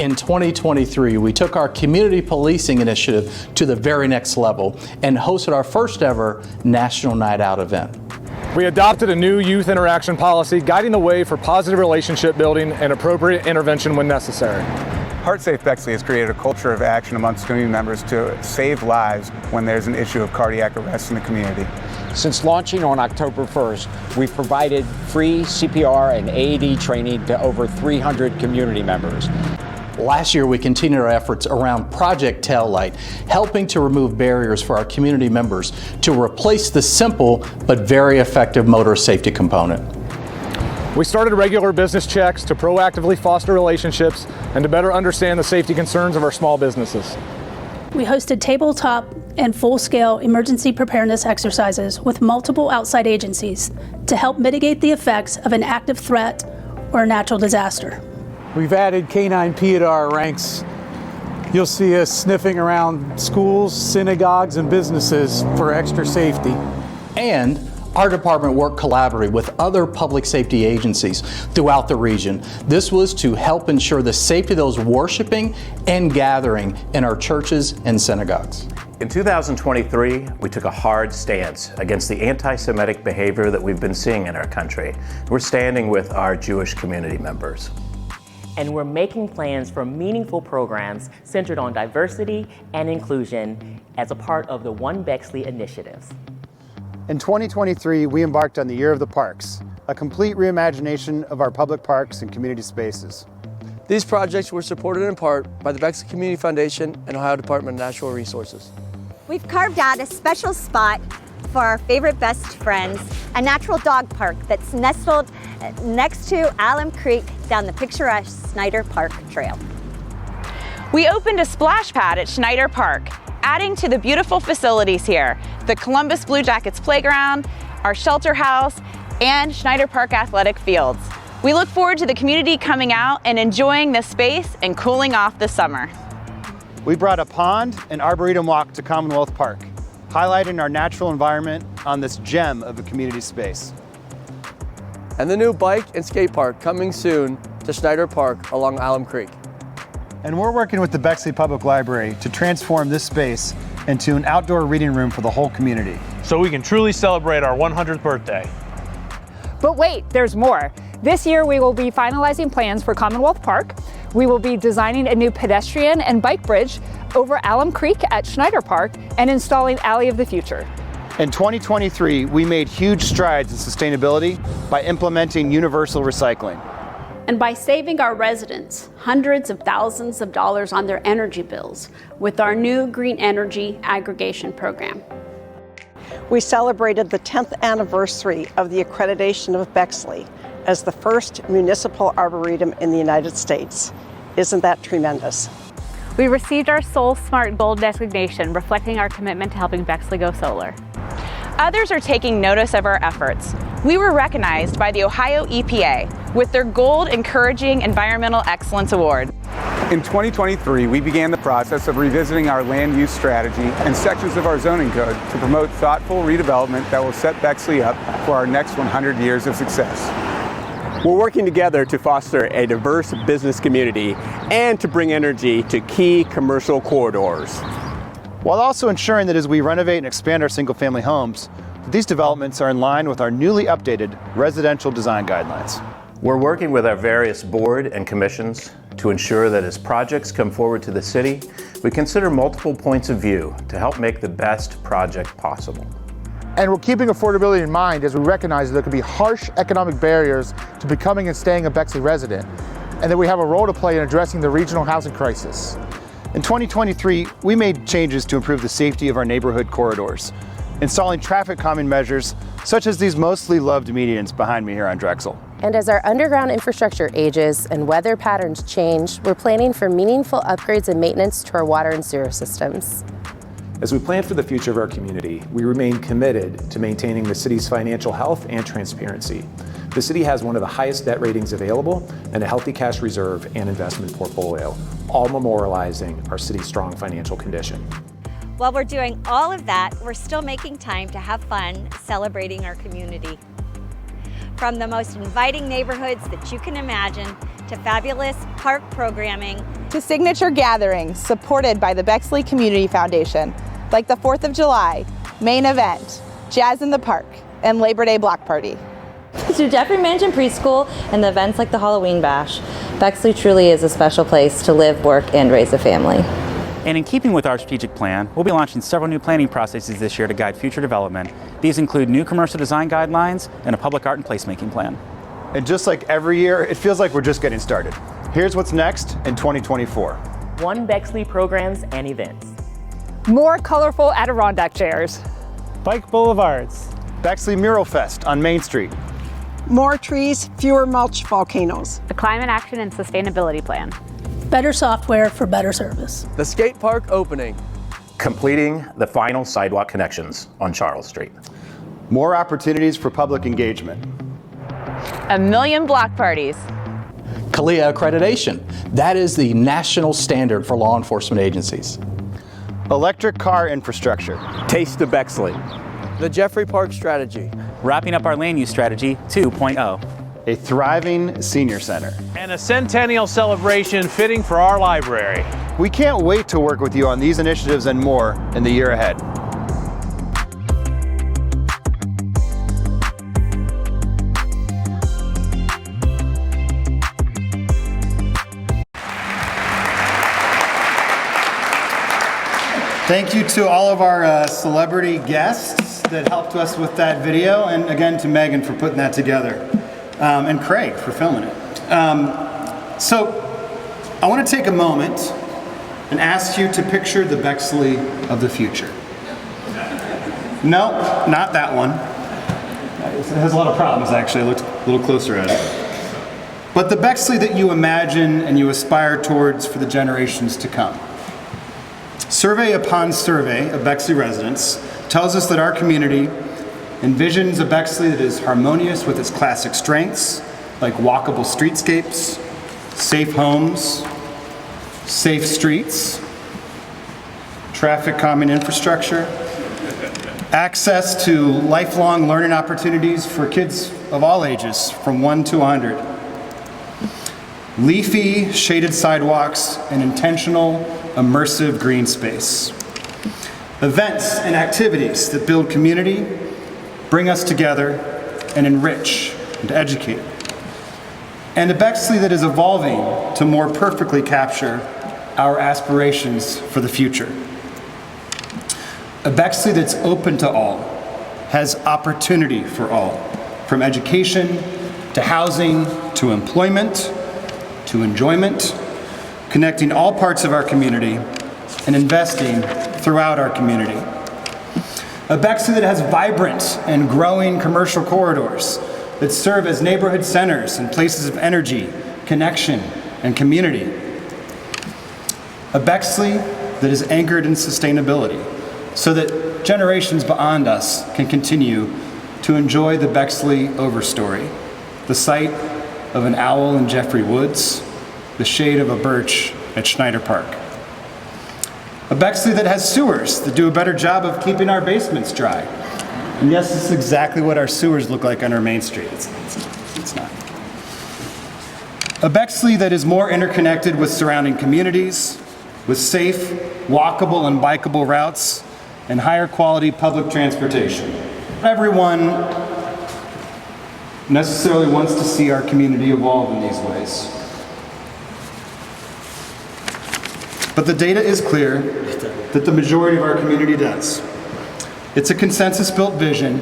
In 2023, we took our community policing initiative to the very next level and hosted our first ever National Night Out event. We adopted a new youth interaction policy guiding the way for positive relationship building and appropriate intervention when necessary. Heart Safe Bexley has created a culture of action amongst community members to save lives when there's an issue of cardiac arrest in the community. Since launching on October 1st, we've provided free CPR and AED training to over 300 community members. Last year, we continued our efforts around Project Taillight, helping to remove barriers for our community members to replace the simple but very effective motor safety component. We started regular business checks to proactively foster relationships and to better understand the safety concerns of our small businesses. We hosted tabletop and full-scale emergency preparedness exercises with multiple outside agencies to help mitigate the effects of an active threat or a natural disaster. We've added K9P to our ranks. You'll see us sniffing around schools, synagogues, and businesses for extra safety. And our department worked collaboratively with other public safety agencies throughout the region. This was to help ensure the safety of those worshiping and gathering in our churches and synagogues. In 2023, we took a hard stance against the anti-Semitic behavior that we've been seeing in our country. We're standing with our Jewish community members. And we're making plans for meaningful programs centered on diversity and inclusion as a part of the One Bexley initiatives. In 2023, we embarked on the Year of the Parks, a complete reimagination of our public parks and community spaces. These projects were supported in part by the Bexley Community Foundation and Ohio Department of Natural Resources. We've carved out a special spot for our favorite best friends, a natural dog park that's nestled next to Alum Creek down the picturesque Snyder Park Trail. We opened a splash pad at Snyder Park, adding to the beautiful facilities here, the Columbus Blue Jackets playground, our shelter house, and Snyder Park athletic fields. We look forward to the community coming out and enjoying this space and cooling off this summer. We brought a pond and arboretum walk to Commonwealth Park, highlighting our natural environment on this gem of a community space. And the new bike and skate park coming soon to Snyder Park along Alum Creek. And we're working with the Bexley Public Library to transform this space into an outdoor reading room for the whole community. So we can truly celebrate our 100th birthday. But wait, there's more. This year we will be finalizing plans for Commonwealth Park. We will be designing a new pedestrian and bike bridge over Alum Creek at Snyder Park and installing Alley of the Future. In 2023, we made huge strides in sustainability by implementing universal recycling. And by saving our residents hundreds of thousands of dollars on their energy bills with our new green energy aggregation program. We celebrated the 10th anniversary of the accreditation of Bexley as the first municipal arboretum in the United States. Isn't that tremendous? We received our Soul Smart Gold designation, reflecting our commitment to helping Bexley go solar. Others are taking notice of our efforts. We were recognized by the Ohio EPA with their Gold Encouraging Environmental Excellence Award. In 2023, we began the process of revisiting our land use strategy and sections of our zoning code to promote thoughtful redevelopment that will set Bexley up for our next 100 years of success. We're working together to foster a diverse business community and to bring energy to key commercial corridors, while also ensuring that as we renovate and expand our single-family homes, these developments are in line with our newly updated residential design guidelines. We're working with our various board and commissions to ensure that as projects come forward to the city, we consider multiple points of view to help make the best project possible. And we're keeping affordability in mind as we recognize that there can be harsh economic barriers to becoming and staying a Bexley resident, and that we have a role to play in addressing the regional housing crisis. In 2023, we made changes to improve the safety of our neighborhood corridors, installing traffic calming measures such as these mostly loved medians behind me here on Drexel. And as our underground infrastructure ages and weather patterns change, we're planning for meaningful upgrades and maintenance to our water and sewer systems. As we plan for the future of our community, we remain committed to maintaining the city's financial health and transparency. The city has one of the highest debt ratings available and a healthy cash reserve and investment portfolio, all memorializing our city's strong financial condition. While we're doing all of that, we're still making time to have fun celebrating our community. From the most inviting neighborhoods that you can imagine, to fabulous park programming, to signature gatherings supported by the Bexley Community Foundation, like the 4th of July, main event, Jazz in the Park, and Labor Day Block Party. To Jeffrey Mansion Preschool and the events like the Halloween Bash, Bexley truly is a special place to live, work, and raise a family. And in keeping with our strategic plan, we'll be launching several new planning processes this year to guide future development. These include new commercial design guidelines and a public art and placemaking plan. And just like every year, it feels like we're just getting started. Here's what's next in 2024. One Bexley programs and events. More colorful Adirondack chairs. Bike boulevards. Bexley Mural Fest on Main Street. More trees, fewer mulch volcanoes. A climate action and sustainability plan. Better software for better service. The skate park opening. Completing the final sidewalk connections on Charles Street. More opportunities for public engagement. 1 million block parties. CALIA accreditation. That is the national standard for law enforcement agencies. Electric car infrastructure. Taste of Bexley. The Jeffrey Park strategy. Wrapping up our land use strategy 2.0. A thriving senior center. And a centennial celebration fitting for our library. We can't wait to work with you on these initiatives and more in the year ahead. Thank you to all of our celebrity guests that helped us with that video, and again to Megan for putting that together, and Craig for filming it. So I want to take a moment and ask you to picture the Bexley of the future. No, not that one. It has a lot of problems, actually. I looked a little closer at it. But the Bexley that you imagine and you aspire towards for the generations to come. Survey upon survey of Bexley residents tells us that our community envisions a Bexley that is harmonious with its classic strengths, like walkable streetscapes, safe homes, safe streets, traffic calming infrastructure, access to lifelong learning opportunities for kids of all ages, from 1 to 100, leafy, shaded sidewalks, and intentional, immersive green space. Events and activities that build community, bring us together, and enrich and educate. And a Bexley that is evolving to more perfectly capture our aspirations for the future. A Bexley that's open to all, has opportunity for all, from education to housing to employment to enjoyment, connecting all parts of our community and investing throughout our community. A Bexley that has vibrant and growing commercial corridors that serve as neighborhood centers and places of energy, connection, and community. A Bexley that is anchored in sustainability so that generations beyond us can continue to enjoy the Bexley overstory, the site of an owl in Jeffrey Woods, the shade of a birch at Schneider Park. A Bexley that has sewers that do a better job of keeping our basements dry. And yes, this is exactly what our sewers look like on our main street. It's not. A Bexley that is more interconnected with surrounding communities, with safe, walkable, and bikeable routes, and higher quality public transportation. Everyone necessarily wants to see our community evolve in these ways. But the data is clear that the majority of our community does. It's a consensus-built vision,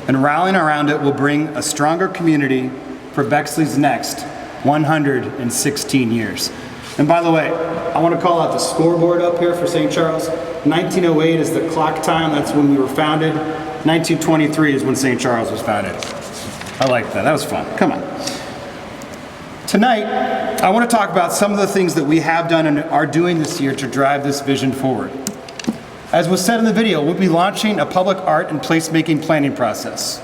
and rallying around it will bring a stronger community for Bexley's next 116 years. And by the way, I want to call out the scoreboard up here for St. Charles. 1908 is the clock time, that's when we were founded. 1923 is when St. Charles was founded. I like that, that was fun, come on. Tonight, I want to talk about some of the things that we have done and are doing this year to drive this vision forward. As was said in the video, we'll be launching a public art and placemaking planning process.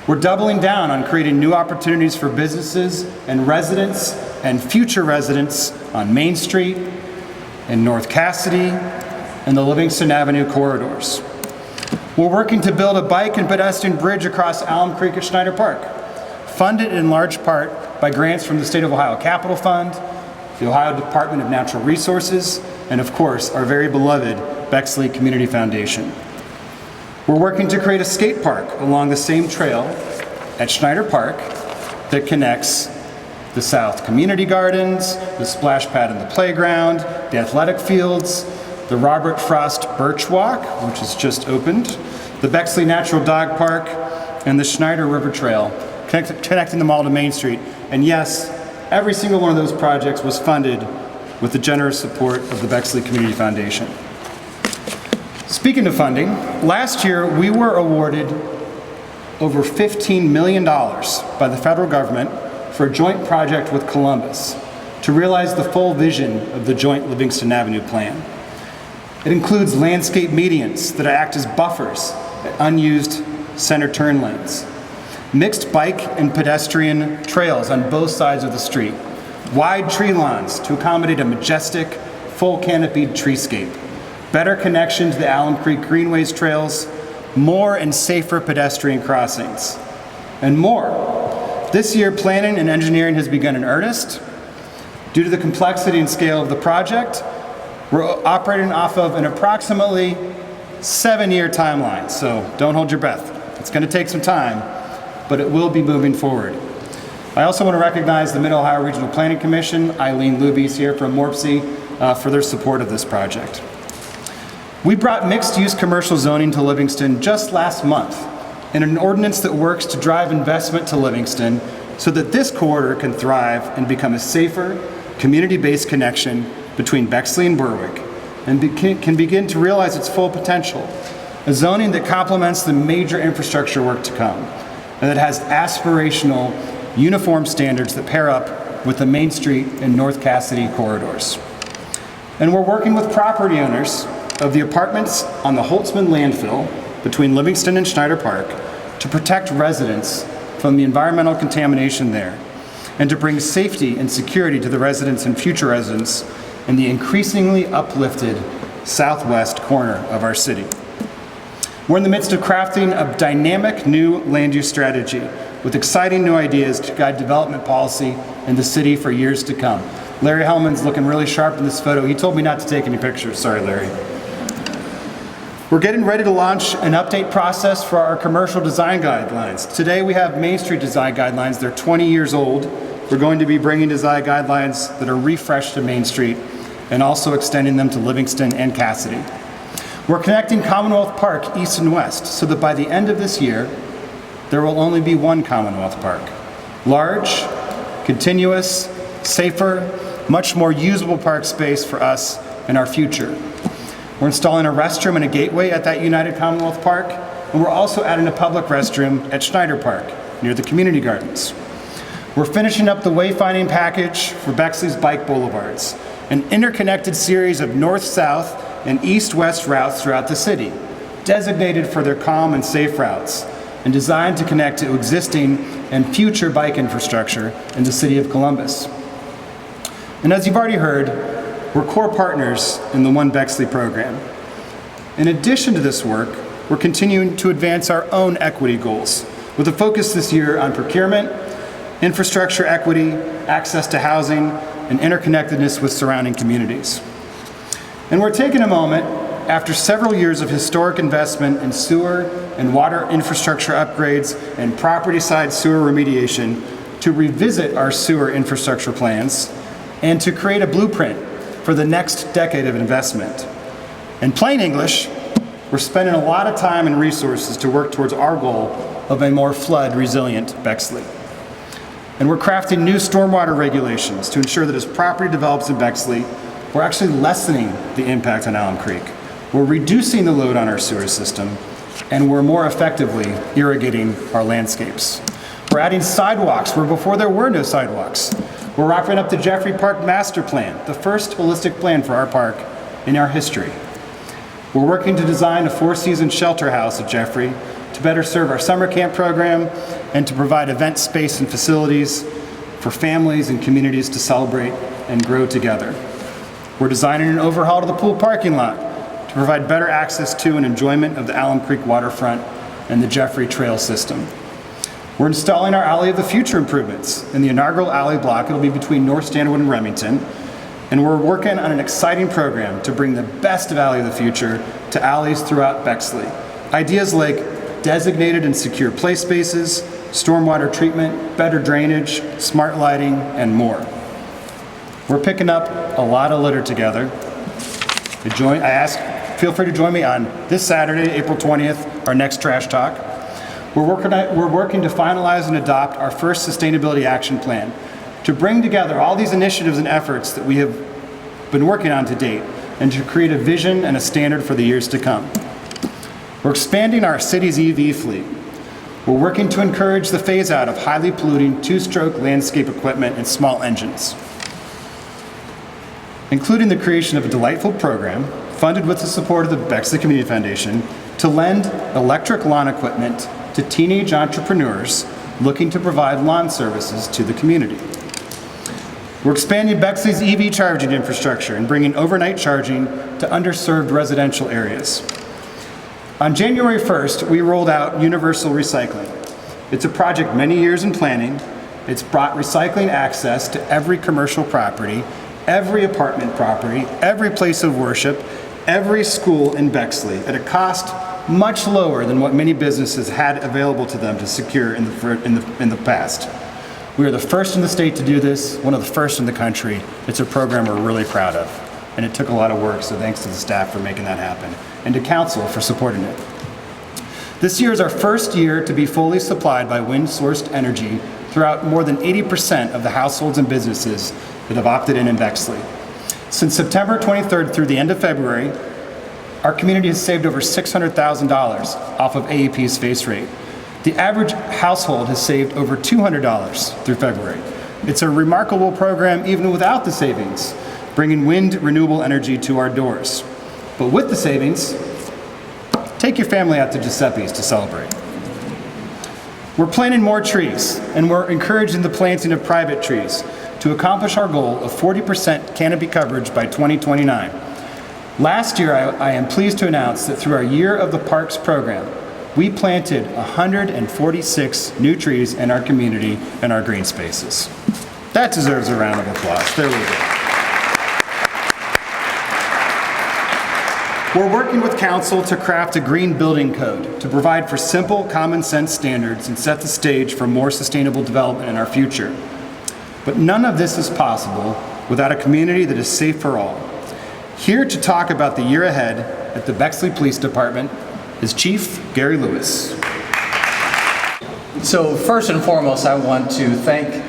We're doubling down on creating new opportunities for businesses and residents and future residents on Main Street, in North Cassidy, and the Livingston Avenue corridors. We're working to build a bike and pedestrian bridge across Alum Creek at Schneider Park, funded in large part by grants from the State of Ohio Capital Fund, the Ohio Department of Natural Resources, and of course, our very beloved Bexley Community Foundation. We're working to create a skate park along the same trail at Schneider Park that connects the South Community Gardens, the splash pad in the playground, the athletic fields, the Robert Frost Birch Walk, which has just opened, the Bexley Natural Dog Park, and the Schneider River Trail, connecting them all to Main Street. And yes, every single one of those projects was funded with the generous support of the Bexley Community Foundation. Speaking of funding, last year we were awarded over $15 million by the federal government for a joint project with Columbus to realize the full vision of the joint Livingston Avenue plan. It includes landscape medians that act as buffers at unused center turn lanes, mixed bike and pedestrian trails on both sides of the street, wide tree lawns to accommodate a majestic, full canopied treescape, better connection to the Alum Creek Greenways trails, more and safer pedestrian crossings, and more. This year, planning and engineering has begun in earnest. Due to the complexity and scale of the project, we're operating off of an approximately 7-year timeline, so don't hold your breath. It's going to take some time, but it will be moving forward. I also want to recognize the Mid-Ohio Regional Planning Commission, Eileen Luby's here from MORPC, for their support of this project. We brought mixed-use commercial zoning to Livingston just last month in an ordinance that works to drive investment to Livingston so that this corridor can thrive and become a safer, community-based connection between Bexley and Berwick and can begin to realize its full potential. A zoning that complements the major infrastructure work to come and that has aspirational, uniform standards that pair up with the Main Street and North Cassidy corridors. And we're working with property owners of the apartments on the Holtzman landfill between Livingston and Schneider Park to protect residents from the environmental contamination there and to bring safety and security to the residents and future residents in the increasingly uplifted southwest corner of our city. We're in the midst of crafting a dynamic new land use strategy with exciting new ideas to guide development policy in the city for years to come. Larry Hellman's looking really sharp in this photo. He told me not to take any pictures. Sorry, Larry. We're getting ready to launch an update process for our commercial design guidelines. Today we have Main Street design guidelines. They're 20 years old. We're going to be bringing design guidelines that are refreshed to Main Street and also extending them to Livingston and Cassidy. We're connecting Commonwealth Park east and west so that by the end of this year, there will only be one Commonwealth Park. Large, continuous, safer, much more usable park space for us and our future. We're installing a restroom and a gateway at that United Commonwealth Park, and we're also adding a public restroom at Schneider Park, near the community gardens. We're finishing up the wayfinding package for Bexley's bike boulevards, an interconnected series of north-south and east-west routes throughout the city, designated for their calm and safe routes, and designed to connect to existing and future bike infrastructure in the city of Columbus. And as you've already heard, we're core partners in the One Bexley program. In addition to this work, we're continuing to advance our own equity goals with a focus this year on procurement, infrastructure equity, access to housing, and interconnectedness with surrounding communities. And we're taking a moment, after several years of historic investment in sewer and water infrastructure upgrades and property-side sewer remediation, to revisit our sewer infrastructure plans and to create a blueprint for the next decade of investment. In plain English, we're spending a lot of time and resources to work towards our goal of a more flood-resilient Bexley. And we're crafting new stormwater regulations to ensure that as property develops in Bexley, we're actually lessening the impact on Alum Creek. We're reducing the load on our sewer system, and we're more effectively irrigating our landscapes. We're adding sidewalks where before there were no sidewalks. We're wrapping up the Jeffrey Park Master Plan, the first holistic plan for our park in our history. We're working to design a 4-season shelter house at Jeffrey to better serve our summer camp program and to provide event space and facilities for families and communities to celebrate and grow together. We're designing an overhaul to the pool parking lot to provide better access to and enjoyment of the Alum Creek waterfront and the Jeffrey Trail system. We're installing our Alley of the Future improvements in the inaugural alley block. It'll be between North Stanwood and Remington. And we're working on an exciting program to bring the best of Alley of the Future to alleys throughout Bexley. Ideas like designated and secure play spaces, stormwater treatment, better drainage, smart lighting, and more. We're picking up a lot of litter together. Feel free to join me on this Saturday, April 20th, our next Trash Talk. We're working to finalize and adopt our first sustainability action plan to bring together all these initiatives and efforts that we have been working on to date and to create a vision and a standard for the years to come. We're expanding our city's EV fleet. We're working to encourage the phase out of highly polluting two-stroke landscape equipment and small engines, including the creation of a delightful program funded with the support of the Bexley Community Foundation to lend electric lawn equipment to teenage entrepreneurs looking to provide lawn services to the community. We're expanding Bexley's EV charging infrastructure and bringing overnight charging to underserved residential areas. On January 1st, we rolled out universal recycling. It's a project many years in planning. It's brought recycling access to every commercial property, every apartment property, every place of worship, every school in Bexley at a cost much lower than what many businesses had available to them to secure in the past. We are the first in the state to do this, one of the first in the country. It's a program we're really proud of, and it took a lot of work, so thanks to the staff for making that happen, and to council for supporting it. This year is our first year to be fully supplied by wind-sourced energy throughout more than 80% of the households and businesses that have opted in Bexley. Since September 23rd through the end of February, our community has saved over $600,000 off of AEP's face rate. The average household has saved over $200 through February. It's a remarkable program even without the savings, bringing wind renewable energy to our doors. But with the savings, take your family out to Giuseppe's to celebrate. We're planting more trees, and we're encouraging the planting of private trees to accomplish our goal of 40% canopy coverage by 2029. Last year, I am pleased to announce that through our Year of the Parks program, we planted 146 new trees in our community and our green spaces. That deserves a round of applause. There we go. We're working with council to craft a green building code to provide for simple, common sense standards and set the stage for more sustainable development in our future. But none of this is possible without a community that is safe for all. Here to talk about the year ahead at the Bexley Police Department is Chief Gary Lewis. So first and foremost, I want to thank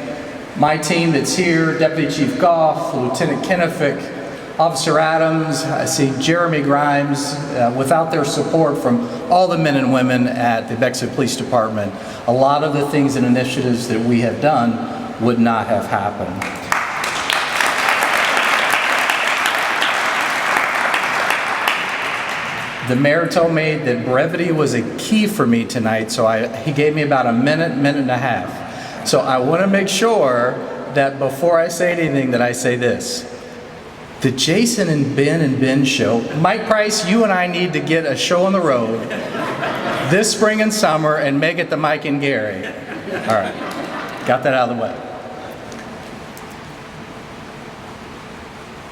my team that's here, Deputy Chief Goff, Lieutenant Kennefick, Officer Adams, I see Jeremy Grimes. Without their support from all the men and women at the Bexley Police Department, a lot of the things and initiatives that we have done would not have happened. The mayor told me that brevity was a key for me tonight, so he gave me about a minute and a half. So I want to make sure that before I say anything that I say this. The Jason and Ben show. Mike Price, you and I need to get a show on the road this spring and summer and make it the Mike and Gary. All right, got that out of the way.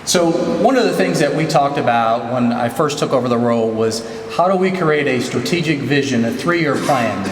So one of the things that we talked about when I first took over the role was how do we create a strategic vision, a 3-year plan?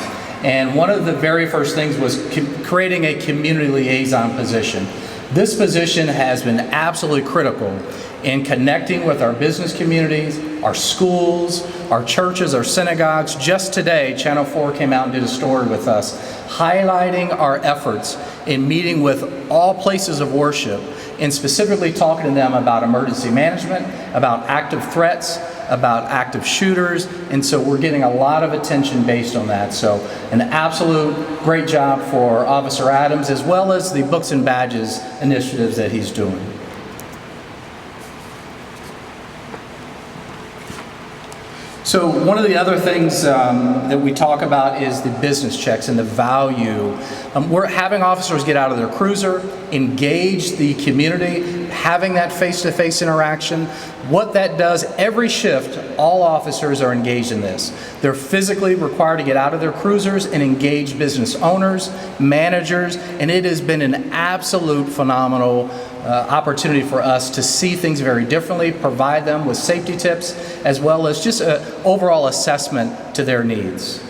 And one of the very first things was creating a community liaison position. This position has been absolutely critical in connecting with our business communities, our schools, our churches, our synagogues. Just today, Channel 4 came out and did a story with us highlighting our efforts in meeting with all places of worship and specifically talking to them about emergency management, about active threats, about active shooters, and so we're getting a lot of attention based on that. So an absolute great job for Officer Adams, as well as the Books and Badges initiatives that he's doing. So one of the other things that we talk about is the business checks and the value. We're having officers get out of their cruiser, engage the community, having that face-to-face interaction. What that does, every shift, all officers are engaged in this. They're physically required to get out of their cruisers and engage business owners, managers, and it has been an absolute phenomenal opportunity for us to see things very differently, provide them with safety tips, as well as just an overall assessment to their needs.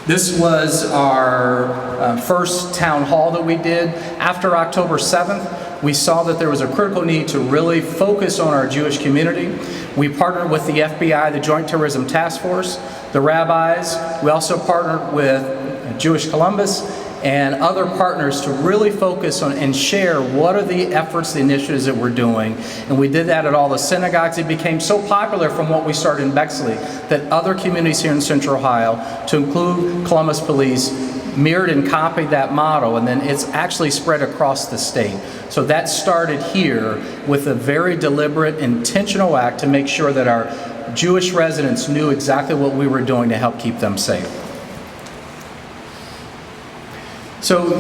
This was our first town hall that we did. After October 7th, we saw that there was a critical need to really focus on our Jewish community. We partnered with the FBI, the Joint Terrorism Task Force, the rabbis. We also partnered with Jewish Columbus and other partners to really focus on and share what are the efforts, the initiatives that we're doing. And we did that at all the synagogues. It became so popular from what we started in Bexley that other communities here in Central Ohio, to include Columbus Police, mirrored and copied that model, and then it's actually spread across the state. So that started here with a very deliberate, intentional act to make sure that our Jewish residents knew exactly what we were doing to help keep them safe. So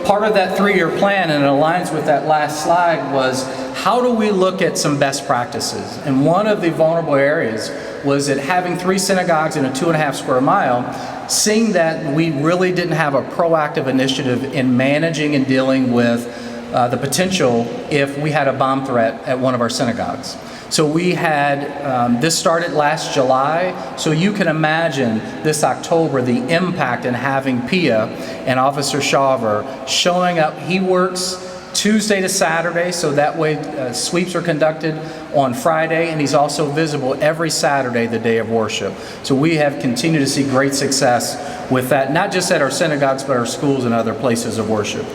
part of that 3-year plan, and it aligns with that last slide, was how do we look at some best practices? And one of the vulnerable areas was that having 3 synagogues in a 2.5 square mile, seeing that we really didn't have a proactive initiative in managing and dealing with the potential if we had a bomb threat at one of our synagogues. So we had, this started last July, so you can imagine this October the impact in having Pia and Officer Shaver showing up. He works Tuesday to Saturday, so that way sweeps are conducted on Friday, and he's also visible every Saturday, the day of worship. So we have continued to see great success with that, not just at our synagogues, but our schools and other places of worship.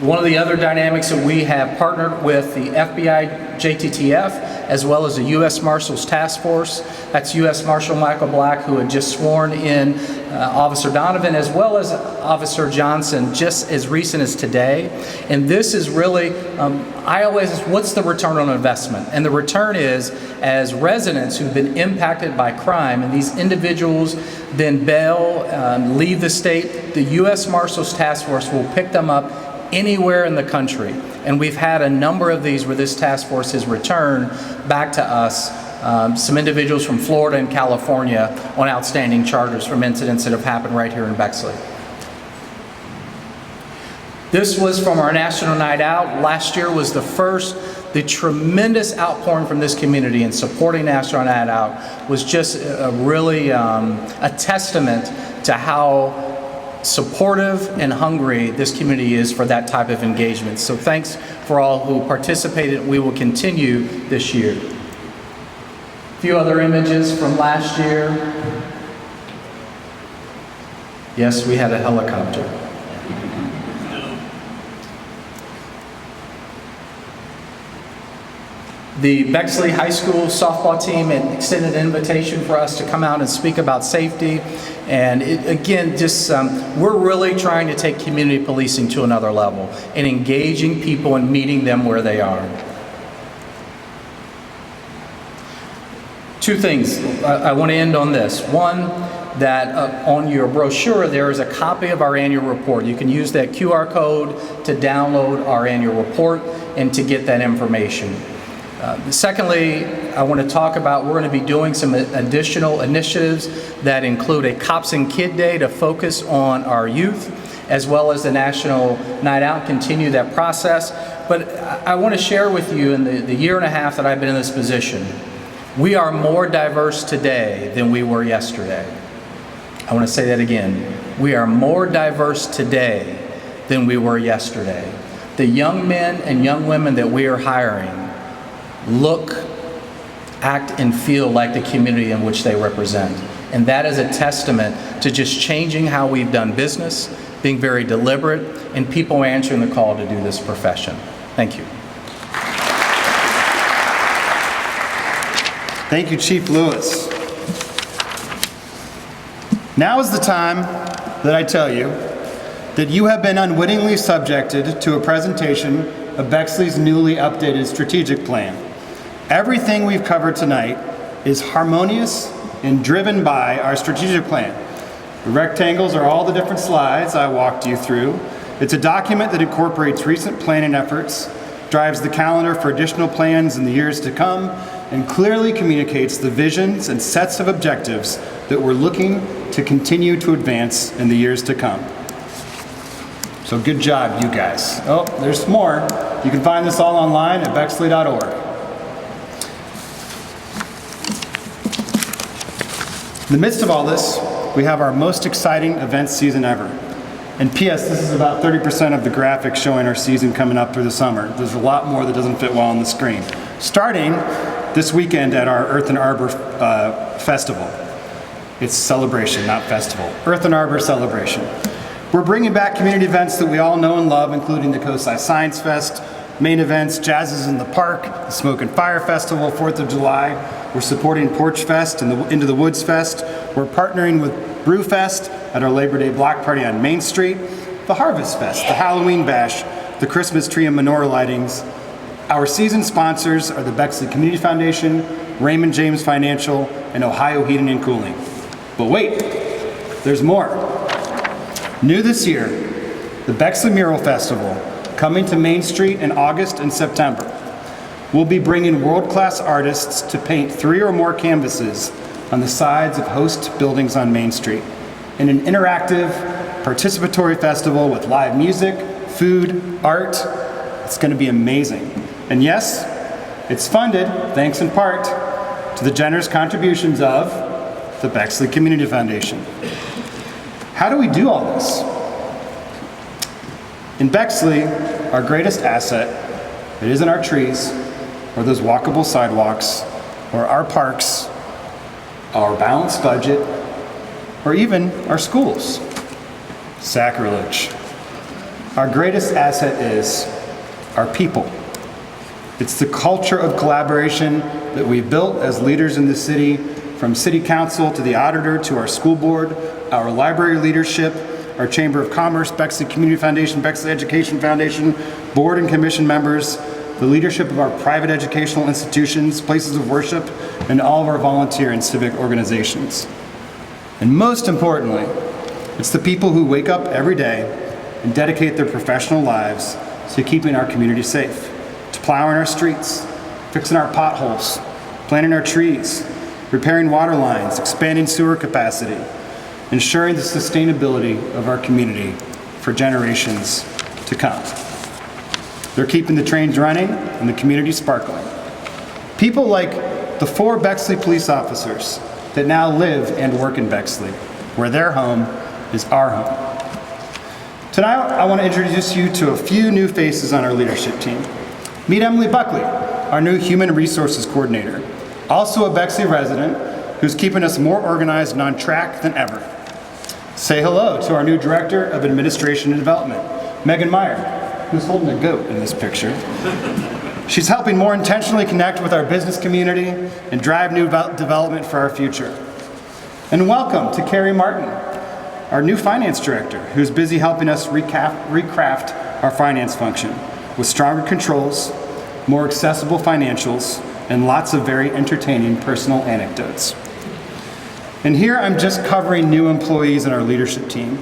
One of the other dynamics that we have partnered with the FBI JTTF as well as the U.S. Marshals Task Force. That's U.S. Marshal Michael Black, who had just sworn in Officer Donovan as well as Officer Johnson just as recent as today. And this is really, I always ask, what's the return on investment? And the return is, as residents who've been impacted by crime and these individuals then bail, leave the state, the U.S. Marshals Task Force will pick them up anywhere in the country. And we've had a number of these where this task force has returned back to us some individuals from Florida and California on outstanding charges from incidents that have happened right here in Bexley. This was from our National Night Out. Last year was the tremendous outpouring from this community in supporting National Night Out was just really a testament to how supportive and hungry this community is for that type of engagement. So thanks for all who participated. We will continue this year. A few other images from last year. Yes, we had a helicopter. The Bexley High School softball team had extended an invitation for us to come out and speak about safety. And we're really trying to take community policing to another level and engaging people and meeting them where they are. 2 things. I want to end on this. One, that on your brochure there is a copy of our annual report. You can use that QR code to download our annual report and to get that information. Secondly, I want to talk about, we're going to be doing some additional initiatives that include a Cops and Kid Day to focus on our youth, as well as the National Night Out, continue that process. But I want to share with you in the year and a half that I've been in this position, we are more diverse today than we were yesterday. I want to say that again. We are more diverse today than we were yesterday. The young men and young women that we are hiring look, act, and feel like the community in which they represent. And that is a testament to just changing how we've done business, being very deliberate, and people answering the call to do this profession. Thank you. Thank you, Chief Lewis. Now is the time that I tell you that you have been unwittingly subjected to a presentation of Bexley's newly updated strategic plan. Everything we've covered tonight is harmonious and driven by our strategic plan. The rectangles are all the different slides I walked you through. It's a document that incorporates recent planning efforts, drives the calendar for additional plans in the years to come, and clearly communicates the visions and sets of objectives that we're looking to continue to advance in the years to come. So good job, you guys. Oh, there's more. You can find this all online at bexley.org. In the midst of all this, we have our most exciting event season ever. And P.S., this is about 30% of the graphic showing our season coming up through the summer. There's a lot more that doesn't fit well on the screen. Starting this weekend at our Earth and Arbor Festival. It's celebration, not festival. Earth and Arbor celebration. We're bringing back community events that we all know and love, including the Cosi Science Fest, main events, Jazz is in the Park, the Smoke and Fire Festival, 4th of July. We're supporting Porch Fest and the Into the Woods Fest. We're partnering with Brewfest at our Labor Day block party on Main Street, the Harvest Fest, the Halloween Bash, the Christmas tree and menorah lightings. Our season sponsors are the Bexley Community Foundation, Raymond James Financial, and Ohio Heating and Cooling. But wait, there's more. New this year, the Bexley Mural Festival, coming to Main Street in August and September. We'll be bringing world-class artists to paint 3 or more canvases on the sides of host buildings on Main Street in an interactive, participatory festival with live music, food, art. It's going to be amazing. And yes, it's funded, thanks in part, to the generous contributions of the Bexley Community Foundation. How do we do all this? In Bexley, our greatest asset, it isn't our trees, or those walkable sidewalks, or our parks, our balanced budget, or even our schools. Sacrilege. Our greatest asset is our people. It's the culture of collaboration that we've built as leaders in the city, from city council to the auditor to our school board, our library leadership, our Chamber of Commerce, Bexley Community Foundation, Bexley Education Foundation, board and commission members, the leadership of our private educational institutions, places of worship, and all of our volunteer and civic organizations. And most importantly, it's the people who wake up every day and dedicate their professional lives to keeping our community safe, to plowing our streets, fixing our potholes, planting our trees, repairing water lines, expanding sewer capacity, ensuring the sustainability of our community for generations to come. They're keeping the trains running and the community sparkling. People like the 4 Bexley police officers that now live and work in Bexley, where their home is our home. Tonight, I want to introduce you to a few new faces on our leadership team. Meet Emily Buckley, our new Human Resources Coordinator, also a Bexley resident who's keeping us more organized and on track than ever. Say hello to our new Director of Administration and Development, Megan Meyer, who's holding a goat in this picture. She's helping more intentionally connect with our business community and drive new development for our future. And welcome to Carrie Martin, our new Finance Director, who's busy helping us recraft our finance function with stronger controls, more accessible financials, and lots of very entertaining personal anecdotes. And here I'm just covering new employees in our leadership team.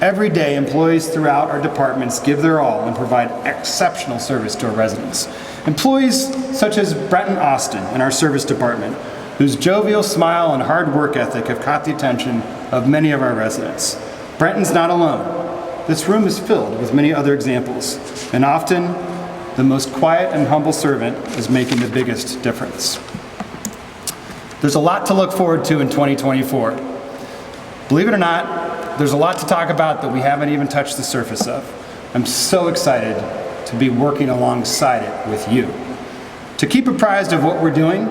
Every day, employees throughout our departments give their all and provide exceptional service to our residents. Employees such as Brenton Austin in our service department, whose jovial smile and hard work ethic have caught the attention of many of our residents. Brenton's not alone. This room is filled with many other examples, and often the most quiet and humble servant is making the biggest difference. There's a lot to look forward to in 2024. Believe it or not, there's a lot to talk about that we haven't even touched the surface of. I'm so excited to be working alongside it with you. To keep apprised of what we're doing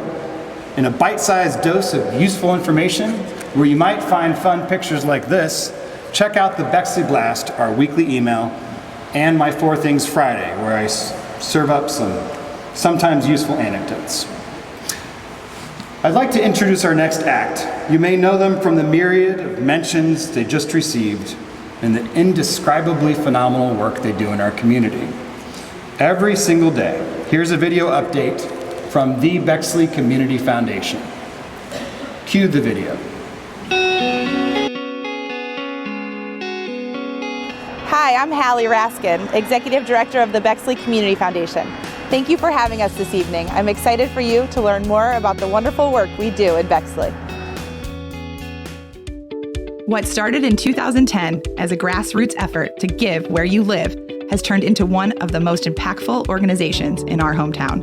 in a bite-sized dose of useful information, where you might find fun pictures like this, check out the Bexley Blast, our weekly email, and my 4 Things Friday, where I serve up some sometimes useful anecdotes. I'd like to introduce our next act. You may know them from the myriad of mentions they just received and the indescribably phenomenal work they do in our community. Every single day, here's a video update from the Bexley Community Foundation. Cue the video. Hi, I'm Hallie Raskin, Executive Director of the Bexley Community Foundation. Thank you for having us this evening. I'm excited for you to learn more about the wonderful work we do in Bexley. What started in 2010 as a grassroots effort to give where you live has turned into one of the most impactful organizations in our hometown.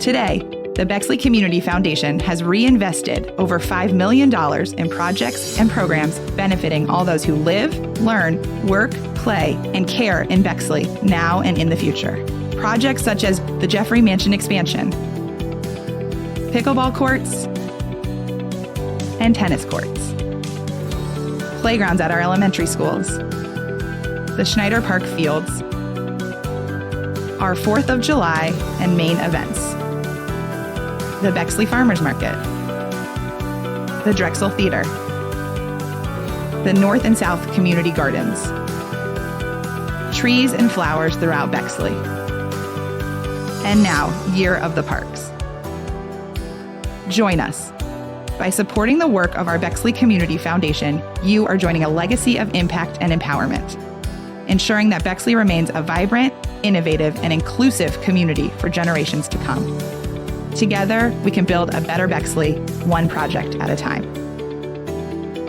Today, the Bexley Community Foundation has reinvested over $5 million in projects and programs benefiting all those who live, learn, work, play, and care in Bexley now and in the future. Projects such as the Jeffrey Mansion expansion, pickleball courts, and tennis courts, playgrounds at our elementary schools, the Schneider Park fields, our 4th of July and main events, the Bexley Farmers Market, the Drexel Theater, the North and South Community Gardens, trees and flowers throughout Bexley, and now Year of the Parks. Join us. By supporting the work of our Bexley Community Foundation, you are joining a legacy of impact and empowerment, ensuring that Bexley remains a vibrant, innovative, and inclusive community for generations to come. Together, we can build a better Bexley, one project at a time.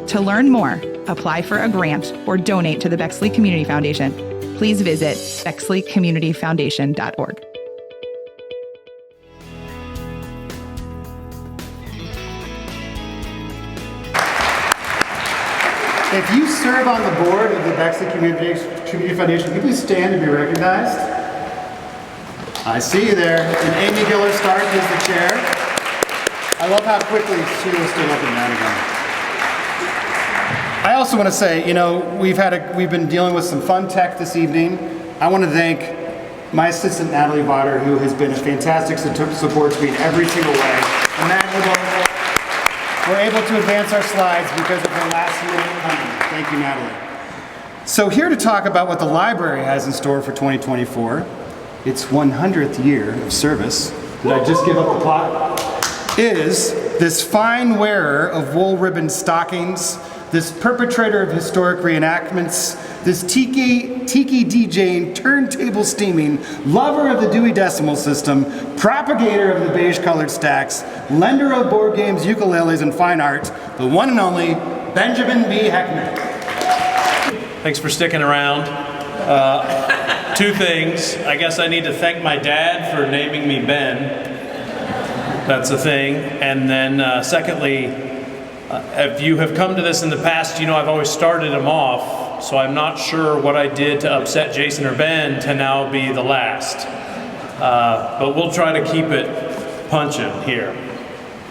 To learn more, apply for a grant, or donate to the Bexley Community Foundation, please visit bexleycommunityfoundation.org. If you serve on the board of the Bexley Community Foundation, can you please stand to be recognized? I see you there. And Amy Giller-Stark is the chair. I love how quickly Sheila stood up and down again. I also want to say, you know, we've been dealing with some fun tech this evening. I want to thank my assistant Natalie Votter, who has been a fantastic support to me in every single way. And that we're able to advance our slides because of her last minute coming. Thank you, Natalie. So here to talk about what the library has in store for 2024, its 100th year of service. Did I just give up the plot? Is this fine wearer of wool ribbon stockings, this perpetrator of historic reenactments, this tiki DJing, turntable steaming, lover of the Dewey Decimal System, propagator of the beige colored stacks, lender of board games, ukuleles, and fine art, the one and only Benjamin B. Heckman. Thanks for sticking around. Two things. I guess I need to thank my dad for naming me Ben. That's a thing. And then secondly, if you have come to this in the past, you know I've always started them off, so I'm not sure what I did to upset Jason or Ben to now be the last. But we'll try to keep it punching here.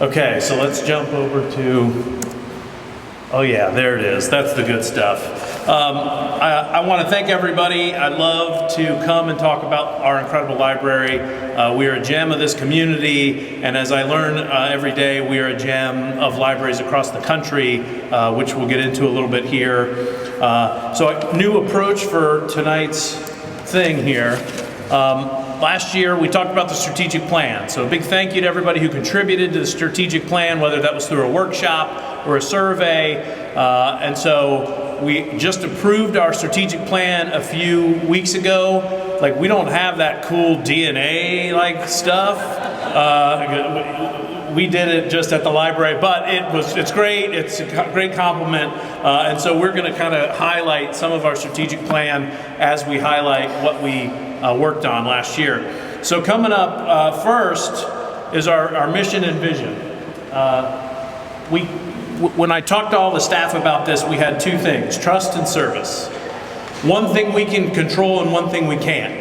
Okay, so let's jump over to, oh yeah, there it is. That's the good stuff. I want to thank everybody. I'd love to come and talk about our incredible library. We are a gem of this community, and as I learn every day, we are a gem of libraries across the country, which we'll get into a little bit here. So a new approach for tonight's thing here. Last year, we talked about the strategic plan. So a big thank you to everybody who contributed to the strategic plan, whether that was through a workshop or a survey. And so we just approved our strategic plan a few weeks ago. Like, we don't have that cool DNA-like stuff. We did it just at the library, but it's great. It's a great compliment. And so we're going to kind of highlight some of our strategic plan as we highlight what we worked on last year. So coming up first is our mission and vision. When I talked to all the staff about this, we had two things: trust and service. One thing we can control and one thing we can't.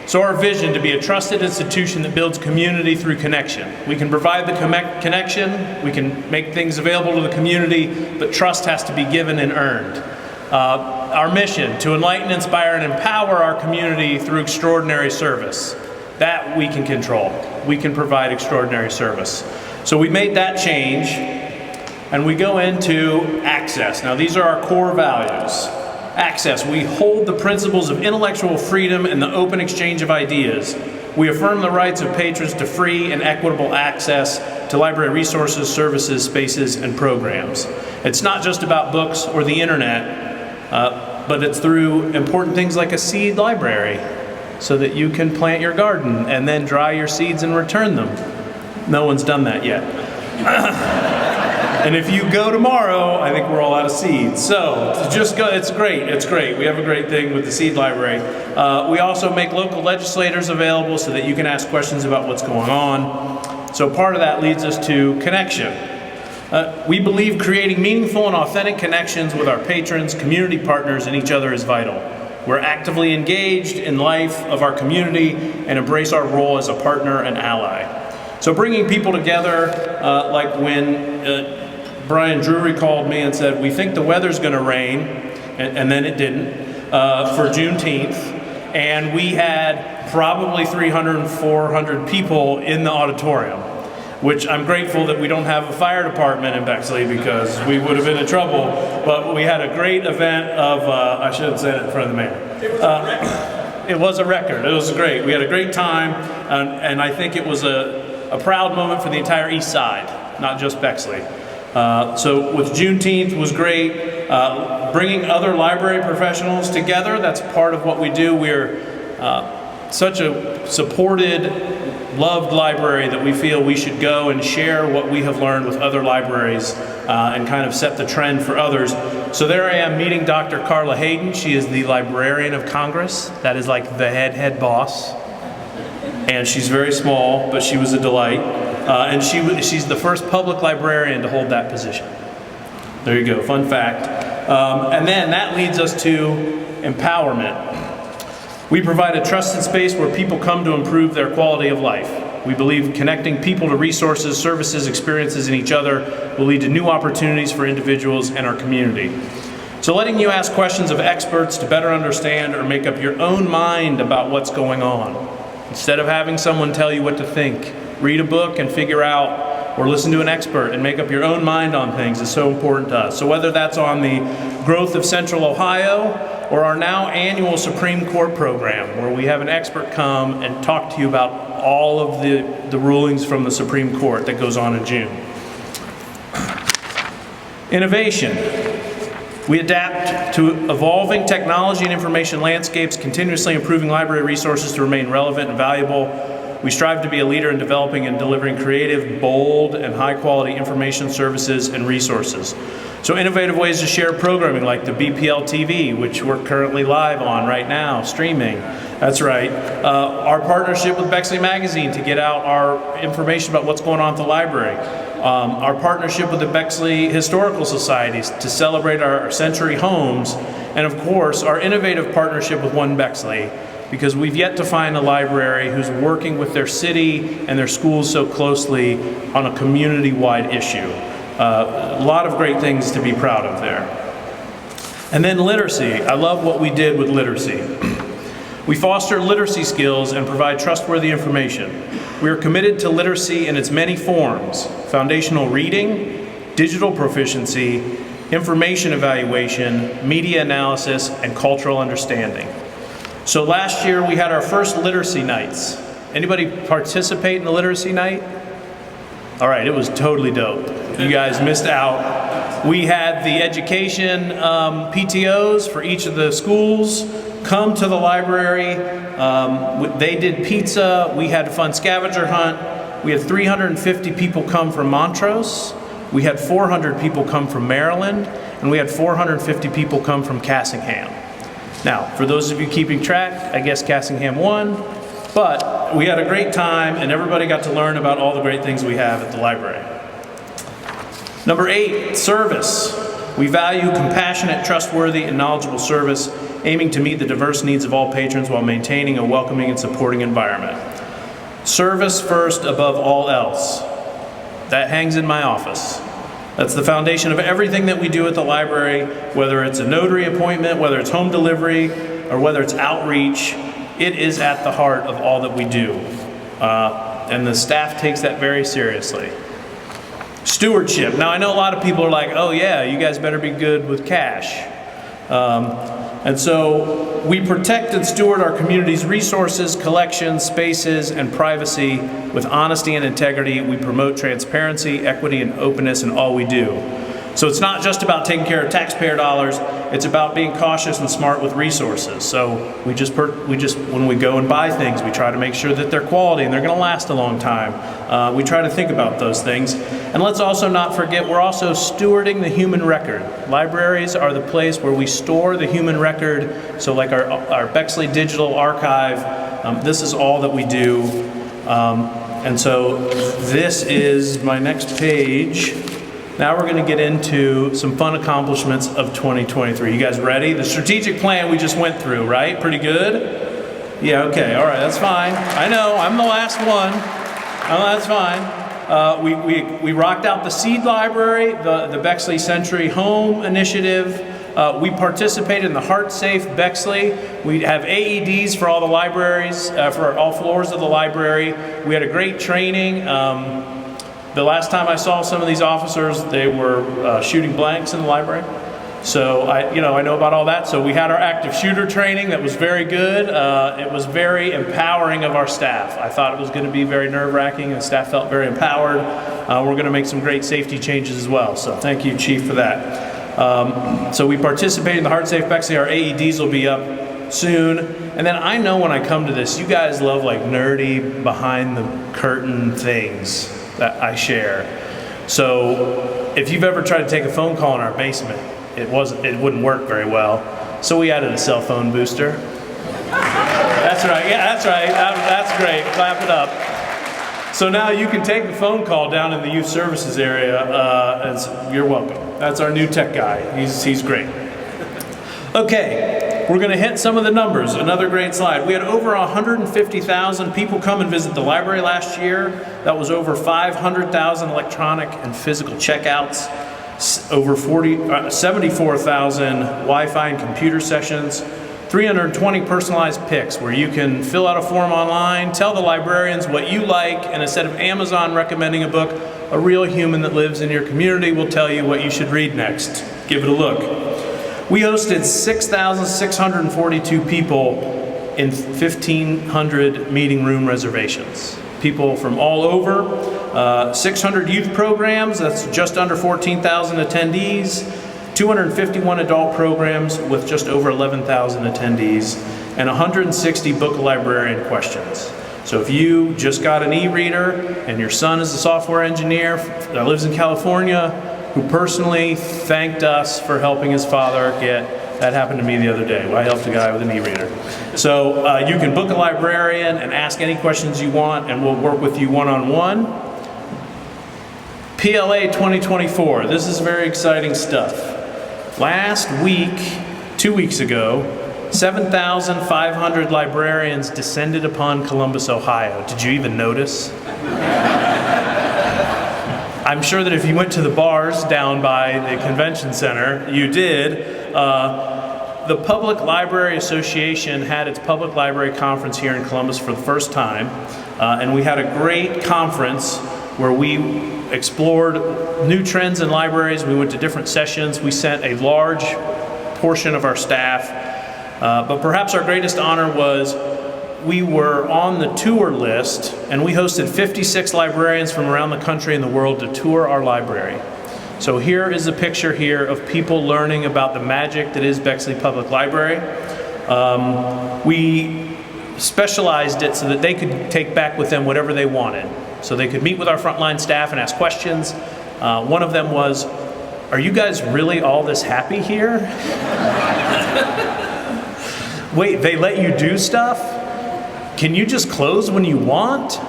So our vision: to be a trusted institution that builds community through connection. We can provide the connection, we can make things available to the community, but trust has to be given and earned. Our mission: to enlighten, inspire, and empower our community through extraordinary service. That we can control. We can provide extraordinary service. So we made that change, and we go into access. Now, these are our core values. Access: we hold the principles of intellectual freedom and the open exchange of ideas. We affirm the rights of patrons to free and equitable access to library resources, services, spaces, and programs. It's not just about books or the internet. but it's through important things like a seed library so that you can plant your garden and then dry your seeds and return them. No one's done that yet. And if you go tomorrow, I think we're all out of seeds. So just go, it's great. We have a great thing with the seed library. We also make local legislators available so that you can ask questions about what's going on. So part of that leads us to connection. We believe creating meaningful and authentic connections with our patrons, community partners, and each other is vital. We're actively engaged in life of our community and embrace our role as a partner and ally. So bringing people together, like when Brian Drury called me and said, we think the weather's gonna rain, and then it didn't, for Juneteenth, and we had probably 300 and 400 people in the auditorium, which I'm grateful that we don't have a fire department in Bexley because we would have been in trouble, but we had a great event of, I should have said it in front of the mayor. It was a record, it was great. We had a great time, and I think it was a proud moment for the entire east side, not just Bexley. So with Juneteenth was great. Bringing other library professionals together, that's part of what we do. We're such a supported, loved library that we feel we should go and share what we have learned with other libraries and kind of set the trend for others. So there I am meeting Dr. Carla Hayden. She is the Librarian of Congress. That is like the head boss. And she's very small, but she was a delight. And she's the first public librarian to hold that position. There you go, fun fact. And then that leads us to empowerment. We provide a trusted space where people come to improve their quality of life. We believe connecting people to resources, services, experiences, and each other will lead to new opportunities for individuals and our community. So letting you ask questions of experts to better understand or make up your own mind about what's going on. Instead of having someone tell you what to think, read a book and figure out, or listen to an expert and make up your own mind on things is so important to us. So whether that's on the growth of Central Ohio or our now annual Supreme Court program, where we have an expert come and talk to you about all of the rulings from the Supreme Court that goes on in June. Innovation. We adapt to evolving technology and information landscapes, continuously improving library resources to remain relevant and valuable. We strive to be a leader in developing and delivering creative, bold, and high-quality information services and resources. So innovative ways to share programming like the BPL TV, which we're currently live on right now, streaming. That's right. Our partnership with Bexley Magazine to get out our information about what's going on at the library. Our partnership with the Bexley Historical Societies to celebrate our century homes. And of course, our innovative partnership with One Bexley, because we've yet to find a library who's working with their city and their schools so closely on a community-wide issue. A lot of great things to be proud of there. And then literacy. I love what we did with literacy. We foster literacy skills and provide trustworthy information. We are committed to literacy in its many forms: foundational reading, digital proficiency, information evaluation, media analysis, and cultural understanding. So last year we had our first literacy nights. Anybody participate in the literacy night? All right, it was totally dope. You guys missed out. We had the education PTOs for each of the schools come to the library. They did pizza. We had a fun scavenger hunt. We had 350 people come from Montrose. We had 400 people come from Maryland. And we had 450 people come from Cassingham. Now, for those of you keeping track, I guess Cassingham won. But we had a great time, and everybody got to learn about all the great things we have at the library. Number 8, service. We value compassionate, trustworthy, and knowledgeable service, aiming to meet the diverse needs of all patrons while maintaining a welcoming and supporting environment. Service first above all else. That hangs in my office. That's the foundation of everything that we do at the library, whether it's a notary appointment, whether it's home delivery, or whether it's outreach. It is at the heart of all that we do. And the staff takes that very seriously. Stewardship. Now I know a lot of people are like, oh yeah, you guys better be good with cash. And so we protect and steward our community's resources, collections, spaces, and privacy with honesty and integrity. We promote transparency, equity, and openness in all we do. So it's not just about taking care of taxpayer dollars, it's about being cautious and smart with resources. So we just when we go and buy things, we try to make sure that they're quality and they're going to last a long time. We try to think about those things. And let's also not forget, we're also stewarding the human record. Libraries are the place where we store the human record. So like our Bexley Digital Archive, this is all that we do. And so this is my next page. Now we're going to get into some fun accomplishments of 2023. You guys ready? The strategic plan we just went through, right? Pretty good? Yeah, okay, all right, that's fine. I know, I'm the last one. Oh, that's fine. We rocked out the seed library, the Bexley Century Home Initiative. We participated in the Heart Safe Bexley. We have AEDs for all the libraries, for all floors of the library. We had a great training. The last time I saw some of these officers, they were shooting blanks in the library. So I know about all that. So we had our active shooter training that was very good. It was very empowering of our staff. I thought it was going to be very nerve-wracking, and the staff felt very empowered. We're going to make some great safety changes as well. So thank you, Chief, for that. So we participated in the Heart Safe Bexley. Our AEDs will be up soon. And then I know when I come to this, you guys love like nerdy behind the curtain things that I share. So if you've ever tried to take a phone call in our basement, it wouldn't work very well. So we added a cell phone booster. That's right, yeah, that's right, that's great, clap it up. So now you can take the phone call down in the youth services area, you're welcome. That's our new tech guy, he's great. Okay, we're gonna hit some of the numbers, another great slide. We had over 150,000 people come and visit the library last year. That was over 500,000 electronic and physical checkouts, over 74,000 Wi-Fi and computer sessions, 320 personalized picks where you can fill out a form online, tell the librarians what you like, and instead of Amazon recommending a book, a real human that lives in your community will tell you what you should read next. Give it a look. We hosted 6,642 people in 1,500 meeting room reservations. People from all over, 600 youth programs, that's just under 14,000 attendees, 251 adult programs with just over 11,000 attendees, and 160 book librarian questions. So if you just got an e-reader and your son is a software engineer that lives in California, who personally thanked us for helping his father get, that happened to me the other day. I helped a guy with an e-reader. So you can book a librarian and ask any questions you want, and we'll work with you one-on-one. PLA 2024, this is very exciting stuff. Last week, 2 weeks ago, 7,500 librarians descended upon Columbus, Ohio. Did you even notice? I'm sure that if you went to the bars down by the convention center, you did. The Public Library Association had its public library conference here in Columbus for the first time, and we had a great conference where we explored new trends in libraries. We went to different sessions. We sent a large portion of our staff, but perhaps our greatest honor was we were on the tour list, and we hosted 56 librarians from around the country and the world to tour our library. So here is a picture here of people learning about the magic that is Bexley Public Library. We specialized it so that they could take back with them whatever they wanted. So they could meet with our frontline staff and ask questions. One of them was, are you guys really all this happy here? Wait, they let you do stuff? Can you just close when you want?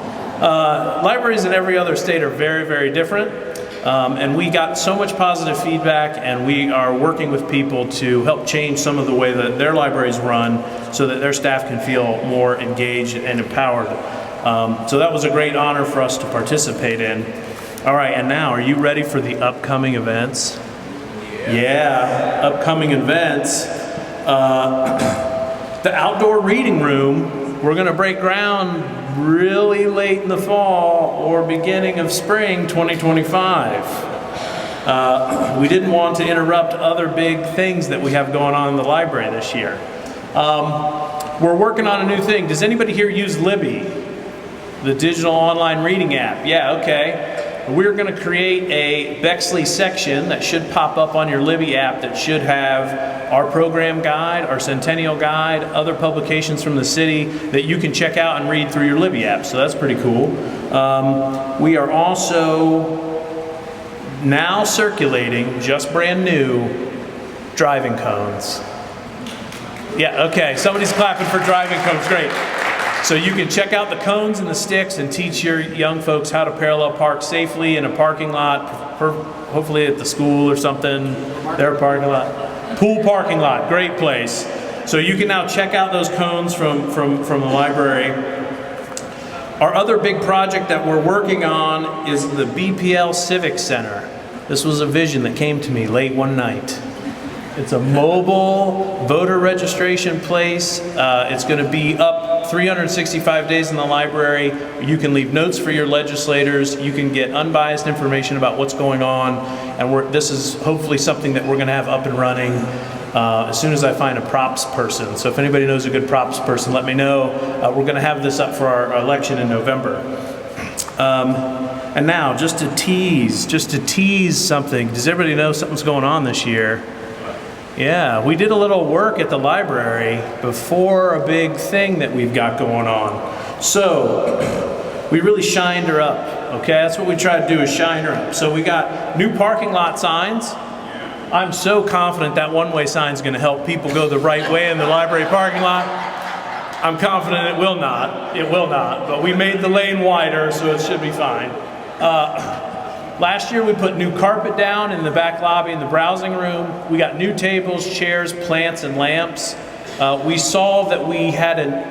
Libraries in every other state are very, very different. And we got so much positive feedback, and we are working with people to help change some of the way that their libraries run so that their staff can feel more engaged and empowered. So that was a great honor for us to participate in. All right, and now, are you ready for the upcoming events? Yeah, upcoming events. The outdoor reading room, we're going to break ground really late in the fall or beginning of spring 2025. We didn't want to interrupt other big things that we have going on in the library this year. We're working on a new thing. Does anybody here use Libby, the digital online reading app? Yeah, okay. We're going to create a Bexley section that should pop up on your Libby app that should have our program guide, our Centennial Guide, other publications from the city that you can check out and read through your Libby app. So that's pretty cool. We are also now circulating, just brand new, driving cones. Yeah, okay, somebody's clapping for driving cones, great. So you can check out the cones and the sticks and teach your young folks how to parallel park safely in a parking lot, hopefully at the school or something, their parking lot. Pool parking lot, great place. So you can now check out those cones from the library. Our other big project that we're working on is the BPL Civic Center. This was a vision that came to me late one night. It's a mobile voter registration place. It's going to be up 365 days in the library. You can leave notes for your legislators. You can get unbiased information about what's going on. And this is hopefully something that we're going to have up and running as soon as I find a props person. So if anybody knows a good props person, let me know. We're going to have this up for our election in November. And now, just to tease something. Does everybody know something's going on this year? Yeah, we did a little work at the library before a big thing that we've got going on. So, we really shined her up, okay? That's what we try to do, is shine her up. So we got new parking lot signs. I'm so confident that one-way sign is going to help people go the right way in the library parking lot. I'm confident it will not, but we made the lane wider, so it should be fine. Last year we put new carpet down in the back lobby in the browsing room. We got new tables, chairs, plants, and lamps. We saw that we had an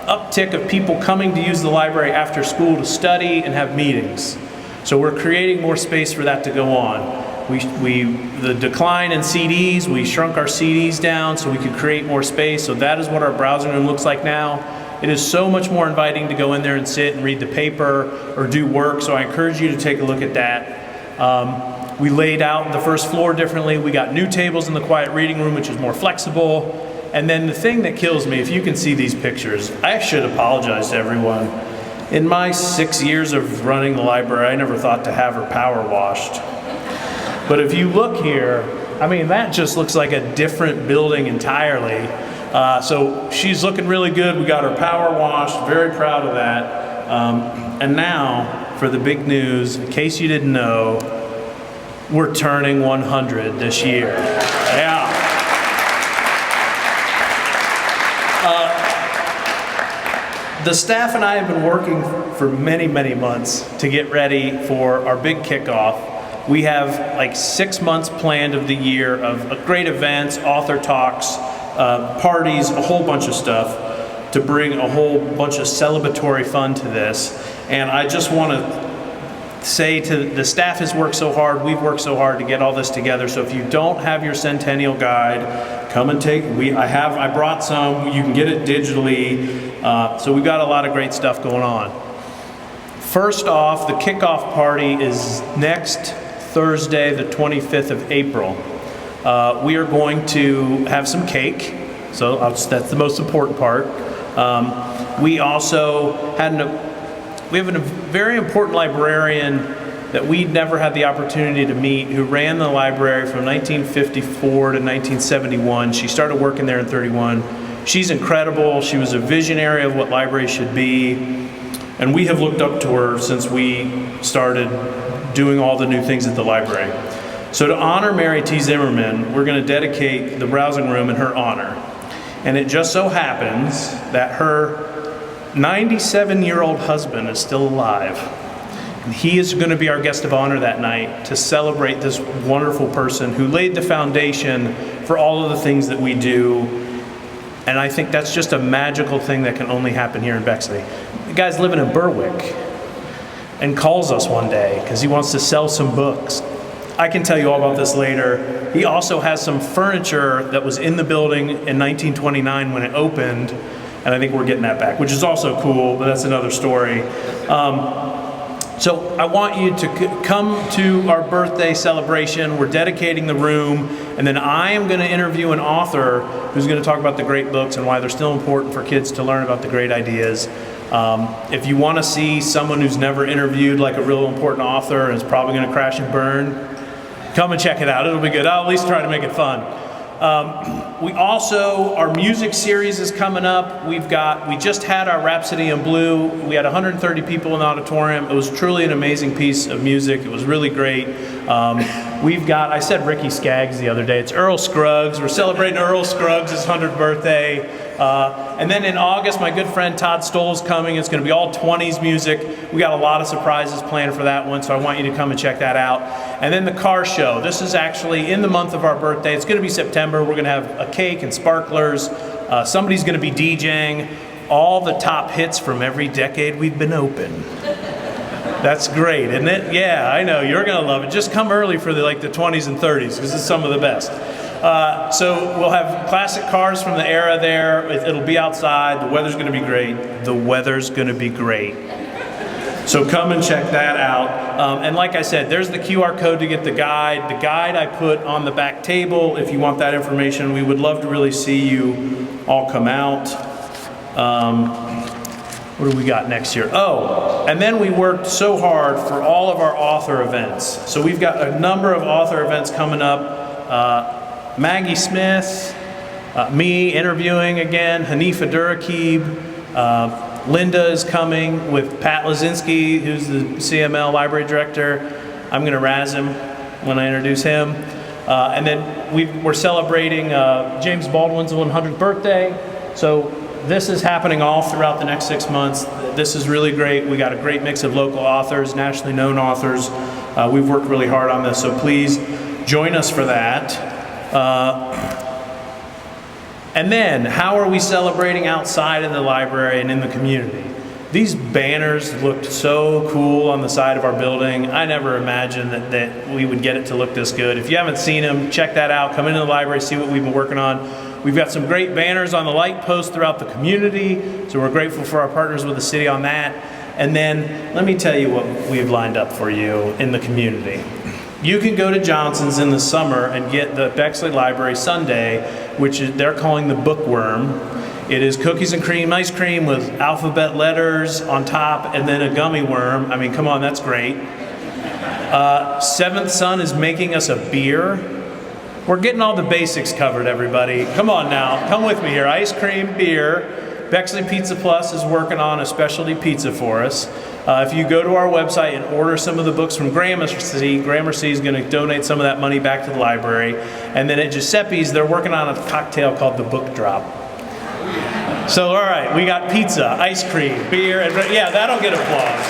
uptick of people coming to use the library after school to study and have meetings. So we're creating more space for that to go on. The decline in CDs, we shrunk our CDs down so we could create more space. So that is what our browsing room looks like now. It is so much more inviting to go in there and sit and read the paper or do work, so I encourage you to take a look at that. We laid out the first floor differently. We got new tables in the quiet reading room, which is more flexible. And then the thing that kills me, if you can see these pictures, I should apologize to everyone. In my 6 years of running the library, I never thought to have her power washed. But if you look here, I mean, that just looks like a different building entirely. So she's looking really good. We got her power washed, very proud of that. And now for the big news, in case you didn't know, we're turning 100 this year. Yeah. The staff and I have been working for many, many months to get ready for our big kickoff. We have like 6 months planned of the year of great events, author talks, parties, a whole bunch of stuff to bring a whole bunch of celebratory fun to this. And I just want to say to the staff has worked so hard, we've worked so hard to get all this together. So if you don't have your Centennial Guide, come and take, I brought some, you can get it digitally. So we've got a lot of great stuff going on. First off, the kickoff party is next Thursday, the 25th of April. We are going to have some cake, so that's the most important part. We also we have a very important librarian that we never had the opportunity to meet, who ran the library from 1954 to 1971. She started working there in 31. She's incredible. She was a visionary of what libraries should be, and we have looked up to her since we started doing all the new things at the library. So to honor Mary T. Zimmerman, we're going to dedicate the browsing room in her honor. And it just so happens that her 97-year-old husband is still alive. And he is going to be our guest of honor that night to celebrate this wonderful person who laid the foundation for all of the things that we do. And I think that's just a magical thing that can only happen here in Bexley. The guy's living in Berwick and calls us one day because he wants to sell some books. I can tell you all about this later. He also has some furniture that was in the building in 1929 when it opened, and I think we're getting that back, which is also cool, but that's another story. So I want you to come to our birthday celebration. We're dedicating the room, and then I am going to interview an author who's going to talk about the great books and why they're still important for kids to learn about the great ideas. If you want to see someone who's never interviewed like a real important author and is probably going to crash and burn, come and check it out. It'll be good. I'll at least try to make it fun. We also, our music series is coming up. We just had our Rhapsody in Blue. We had 130 people in the auditorium. It was truly an amazing piece of music. It was really great. I said Ricky Skaggs the other day. It's Earl Scruggs. We're celebrating Earl Scruggs' 100th birthday. And then in August, my good friend Todd Stoll's coming. It's going to be all 20s music. We got a lot of surprises planned for that one, so I want you to come and check that out. And then the car show. This is actually in the month of our birthday. It's going to be September. We're going to have a cake and sparklers. Somebody's going to be DJing all the top hits from every decade we've been open. That's great, isn't it? Yeah, I know. You're going to love it. Just come early for the 20s and 30s, because it's some of the best. So we'll have classic cars from the era there. It'll be outside. The weather's going to be great. The weather's going to be great. So come and check that out. And like I said, there's the QR code to get the guide. The guide I put on the back table if you want that information. We would love to really see you all come out. What do we got next year? Oh, and then we worked so hard for all of our author events. So we've got a number of author events coming up. Maggie Smith, me interviewing again, Hanifa Durakib, Linda is coming with Pat Lazinski, who's the CML library director. I'm going to razz him when I introduce him. And then we're celebrating James Baldwin's 100th birthday. So this is happening all throughout the next 6 months. This is really great. We got a great mix of local authors, nationally known authors. We've worked really hard on this, so please join us for that. And then, how are we celebrating outside of the library and in the community? These banners looked so cool on the side of our building. I never imagined that we would get it to look this good. If you haven't seen them, check that out. Come into the library, see what we've been working on. We've got some great banners on the light posts throughout the community, so we're grateful for our partners with the city on that. And then, let me tell you what we've lined up for you in the community. You can go to Johnson's in the summer and get the Bexley Library Sundae, which they're calling the Bookworm. It is cookies and cream ice cream with alphabet letters on top and then a gummy worm. I mean, come on, that's great. Seventh Son is making us a beer. We're getting all the basics covered, everybody. Come on now, come with me here. Ice cream, beer. Bexley Pizza Plus is working on a specialty pizza for us. If you go to our website and order some of the books from Gramercy is going to donate some of that money back to the library. And then at Giuseppe's, they're working on a cocktail called the Book Drop. So, all right, we got pizza, ice cream, beer, and yeah, that'll get applause.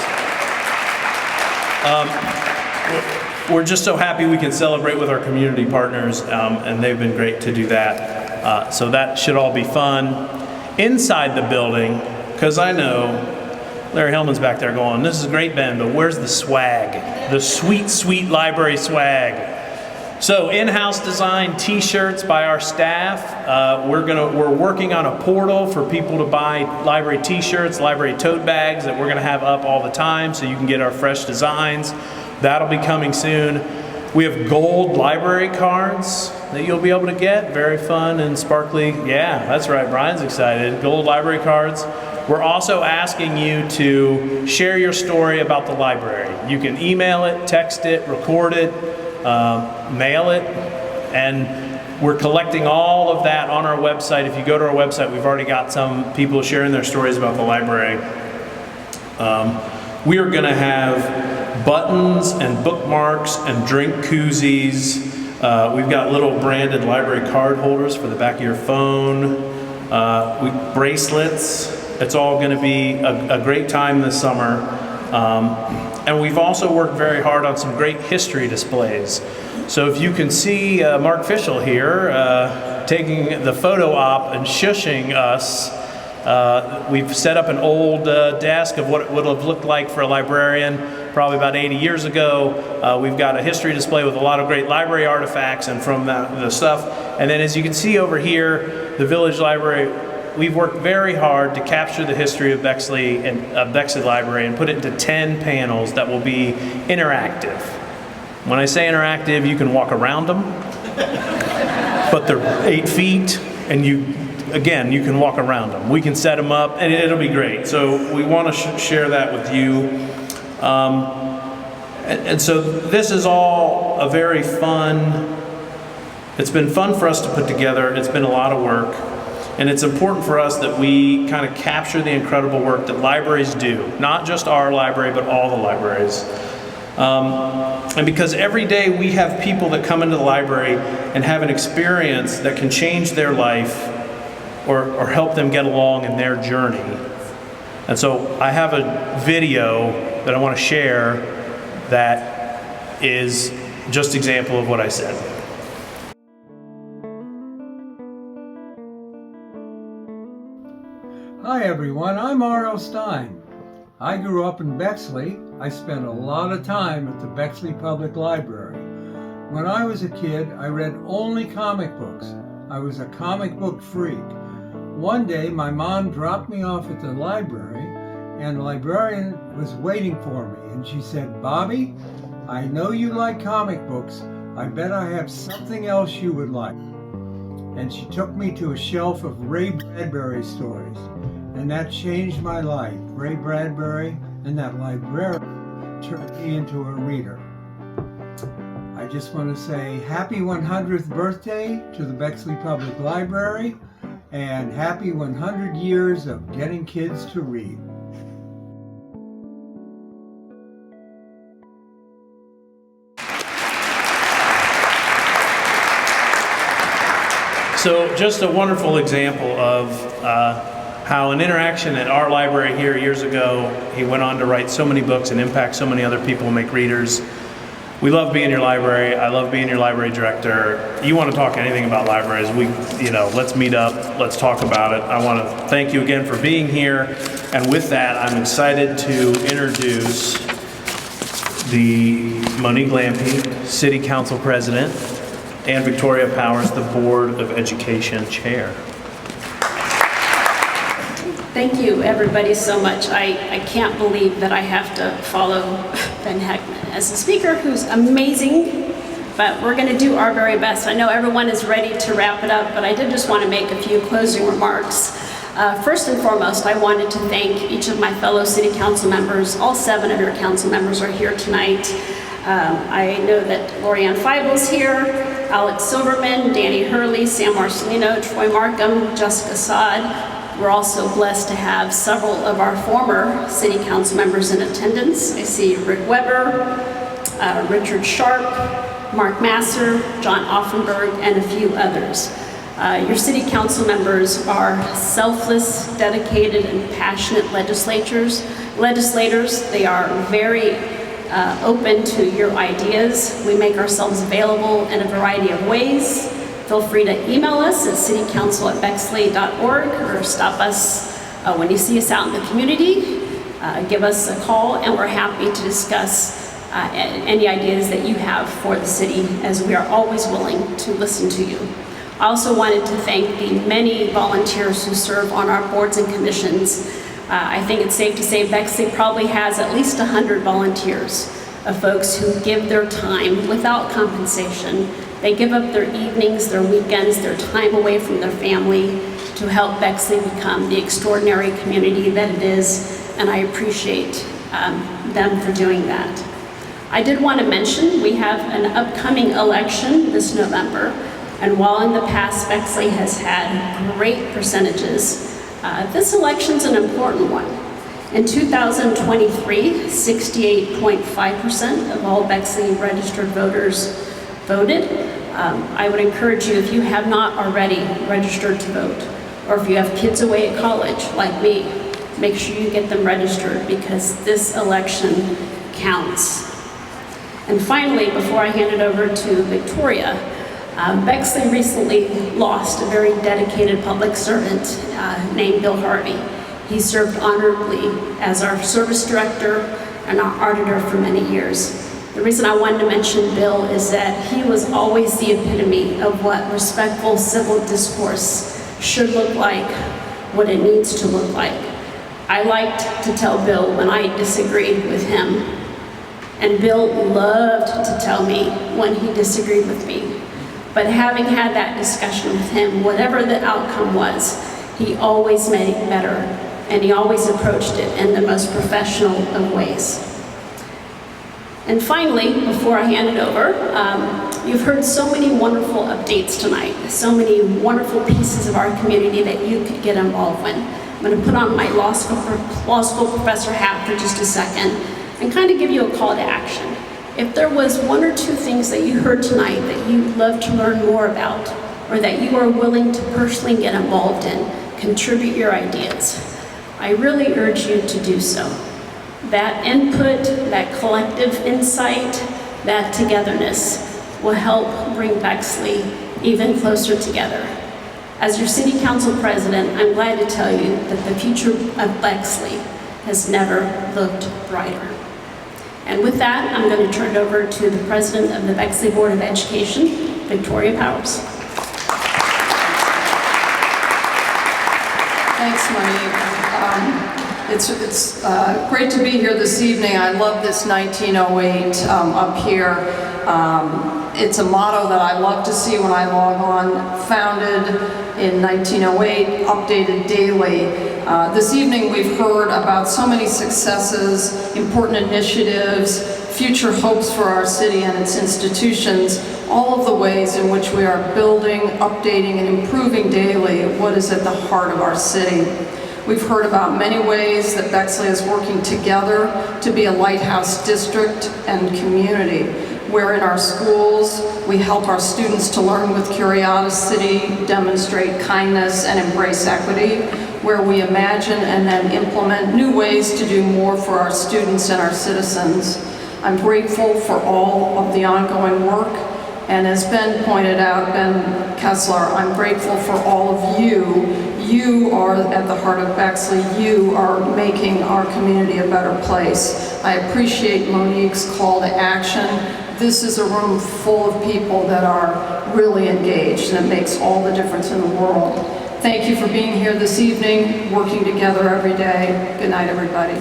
We're just so happy we can celebrate with our community partners, and they've been great to do that. So that should all be fun. Inside the building, because I know Larry Hellman's back there going, this is great, Ben, but where's the swag? The sweet, sweet library swag. So in-house designed t-shirts by our staff. We're working on a portal for people to buy library t-shirts, library tote bags that we're gonna have up all the time so you can get our fresh designs. That'll be coming soon. We have gold library cards that you'll be able to get. Very fun and sparkly. Yeah, that's right, Brian's excited. Gold library cards. We're also asking you to share your story about the library. You can email it, text it, record it, mail it, and we're collecting all of that on our website. If you go to our website, we've already got some people sharing their stories about the library. We are going to have buttons and bookmarks and drink koozies. We've got little branded library card holders for the back of your phone. Bracelets. It's all going to be a great time this summer. And we've also worked very hard on some great history displays. So if you can see Mark Fischel here taking the photo op and shushing us, we've set up an old desk of what it would have looked like for a librarian probably about 80 years ago. We've got a history display with a lot of great library artifacts and from the stuff. And then as you can see over here, the Village Library, we've worked very hard to capture the history of Bexley and Bexley Library and put it into 10 panels that will be interactive. When I say interactive, you can walk around them. but they're 8 feet, and you can walk around them. We can set them up, and it'll be great. So we want to share that with you. And so this is all a very fun, it's been fun for us to put together. It's been a lot of work. And it's important for us that we kind of capture the incredible work that libraries do, not just our library, but all the libraries. And because every day we have people that come into the library and have an experience that can change their life or help them get along in their journey. And so I have a video that I want to share that is just an example of what I said. Hi everyone, I'm R.L. Stein. I grew up in Bexley. I spent a lot of time at the Bexley Public Library. When I was a kid, I read only comic books. I was a comic book freak. One day, my mom dropped me off at the library, and the librarian was waiting for me, and she said, "Bobby, I know you like comic books. I bet I have something else you would like." And she took me to a shelf of Ray Bradbury stories. And that changed my life. Ray Bradbury and that librarian turned me into a reader. I just want to say happy 100th birthday to the Bexley Public Library and happy 100 years of getting kids to read. So just a wonderful example of how an interaction at our library here years ago, he went on to write so many books and impact so many other people and make readers. We love being your library. I love being your library director. You want to talk anything about libraries, let's meet up, let's talk about it. I want to thank you again for being here. And with that, I'm excited to introduce the Monique Lampe, City Council President, and Victoria Powers, the Board of Education Chair. Thank you, everybody, so much. I can't believe that I have to follow Ben Heckman as a speaker, who's amazing, but we're going to do our very best. I know everyone is ready to wrap it up, but I did just want to make a few closing remarks. First and foremost, I wanted to thank each of my fellow city council members. All 7 of your council members are here tonight. I know that Lorianne Feibel's here, Alex Silverman, Danny Hurley, Sam Marcelino, Troy Markham, Jessica Saad. We're also blessed to have several of our former city council members in attendance. I see Rick Weber, Richard Sharp, Mark Masser, John Offenberg, and a few others. Your city council members are selfless, dedicated, and passionate legislators. They are very open to your ideas. We make ourselves available in a variety of ways. Feel free to email us at citycouncil@bexley.org or stop us when you see us out in the community. Give us a call, and we're happy to discuss any ideas that you have for the city, as we are always willing to listen to you. I also wanted to thank the many volunteers who serve on our boards and commissions. I think it's safe to say Bexley probably has at least 100 volunteers of folks who give their time without compensation. They give up their evenings, their weekends, their time away from their family to help Bexley become the extraordinary community that it is, and I appreciate them for doing that. I did want to mention we have an upcoming election this November, and while in the past Bexley has had great percentages, this election's an important one. In 2023, 68.5% of all Bexley registered voters voted. I would encourage you, if you have not already registered to vote, or if you have kids away at college like me, make sure you get them registered, because this election counts. And finally, before I hand it over to Victoria, Bexley recently lost a very dedicated public servant named Bill Harvey. He served honorably as our service director and our auditor for many years. The reason I wanted to mention Bill is that he was always the epitome of what respectful civil discourse should look like, what it needs to look like. I liked to tell Bill when I disagreed with him, and Bill loved to tell me when he disagreed with me. But having had that discussion with him, whatever the outcome was, he always made it better, and he always approached it in the most professional of ways. And finally, before I hand it over, you've heard so many wonderful updates tonight, so many wonderful pieces of our community that you could get involved in. I'm going to put on my law school professor hat for just a second and kind of give you a call to action. If there was one or two things that you heard tonight that you'd love to learn more about, or that you are willing to personally get involved in, contribute your ideas, I really urge you to do so. That input, that collective insight, that togetherness will help bring Bexley even closer together. As your City Council President, I'm glad to tell you that the future of Bexley has never looked brighter. And with that, I'm going to turn it over to the President of the Bexley Board of Education, Victoria Powers. Thanks, Monique. It's great to be here this evening. I love this 1908 up here. It's a motto that I love to see when I log on. Founded in 1908, updated daily. This evening we've heard about so many successes, important initiatives, future hopes for our city and its institutions, all of the ways in which we are building, updating, and improving daily what is at the heart of our city. We've heard about many ways that Bexley is working together to be a lighthouse district and community, where in our schools we help our students to learn with curiosity, demonstrate kindness, and embrace equity, where we imagine and then implement new ways to do more for our students and our citizens. I'm grateful for all of the ongoing work, and as Ben pointed out, Ben Kessler, I'm grateful for all of you. You are at the heart of Bexley. You are making our community a better place. I appreciate Monique's call to action. This is a room full of people that are really engaged, and it makes all the difference in the world. Thank you for being here this evening, working together every day. Good night, everybody.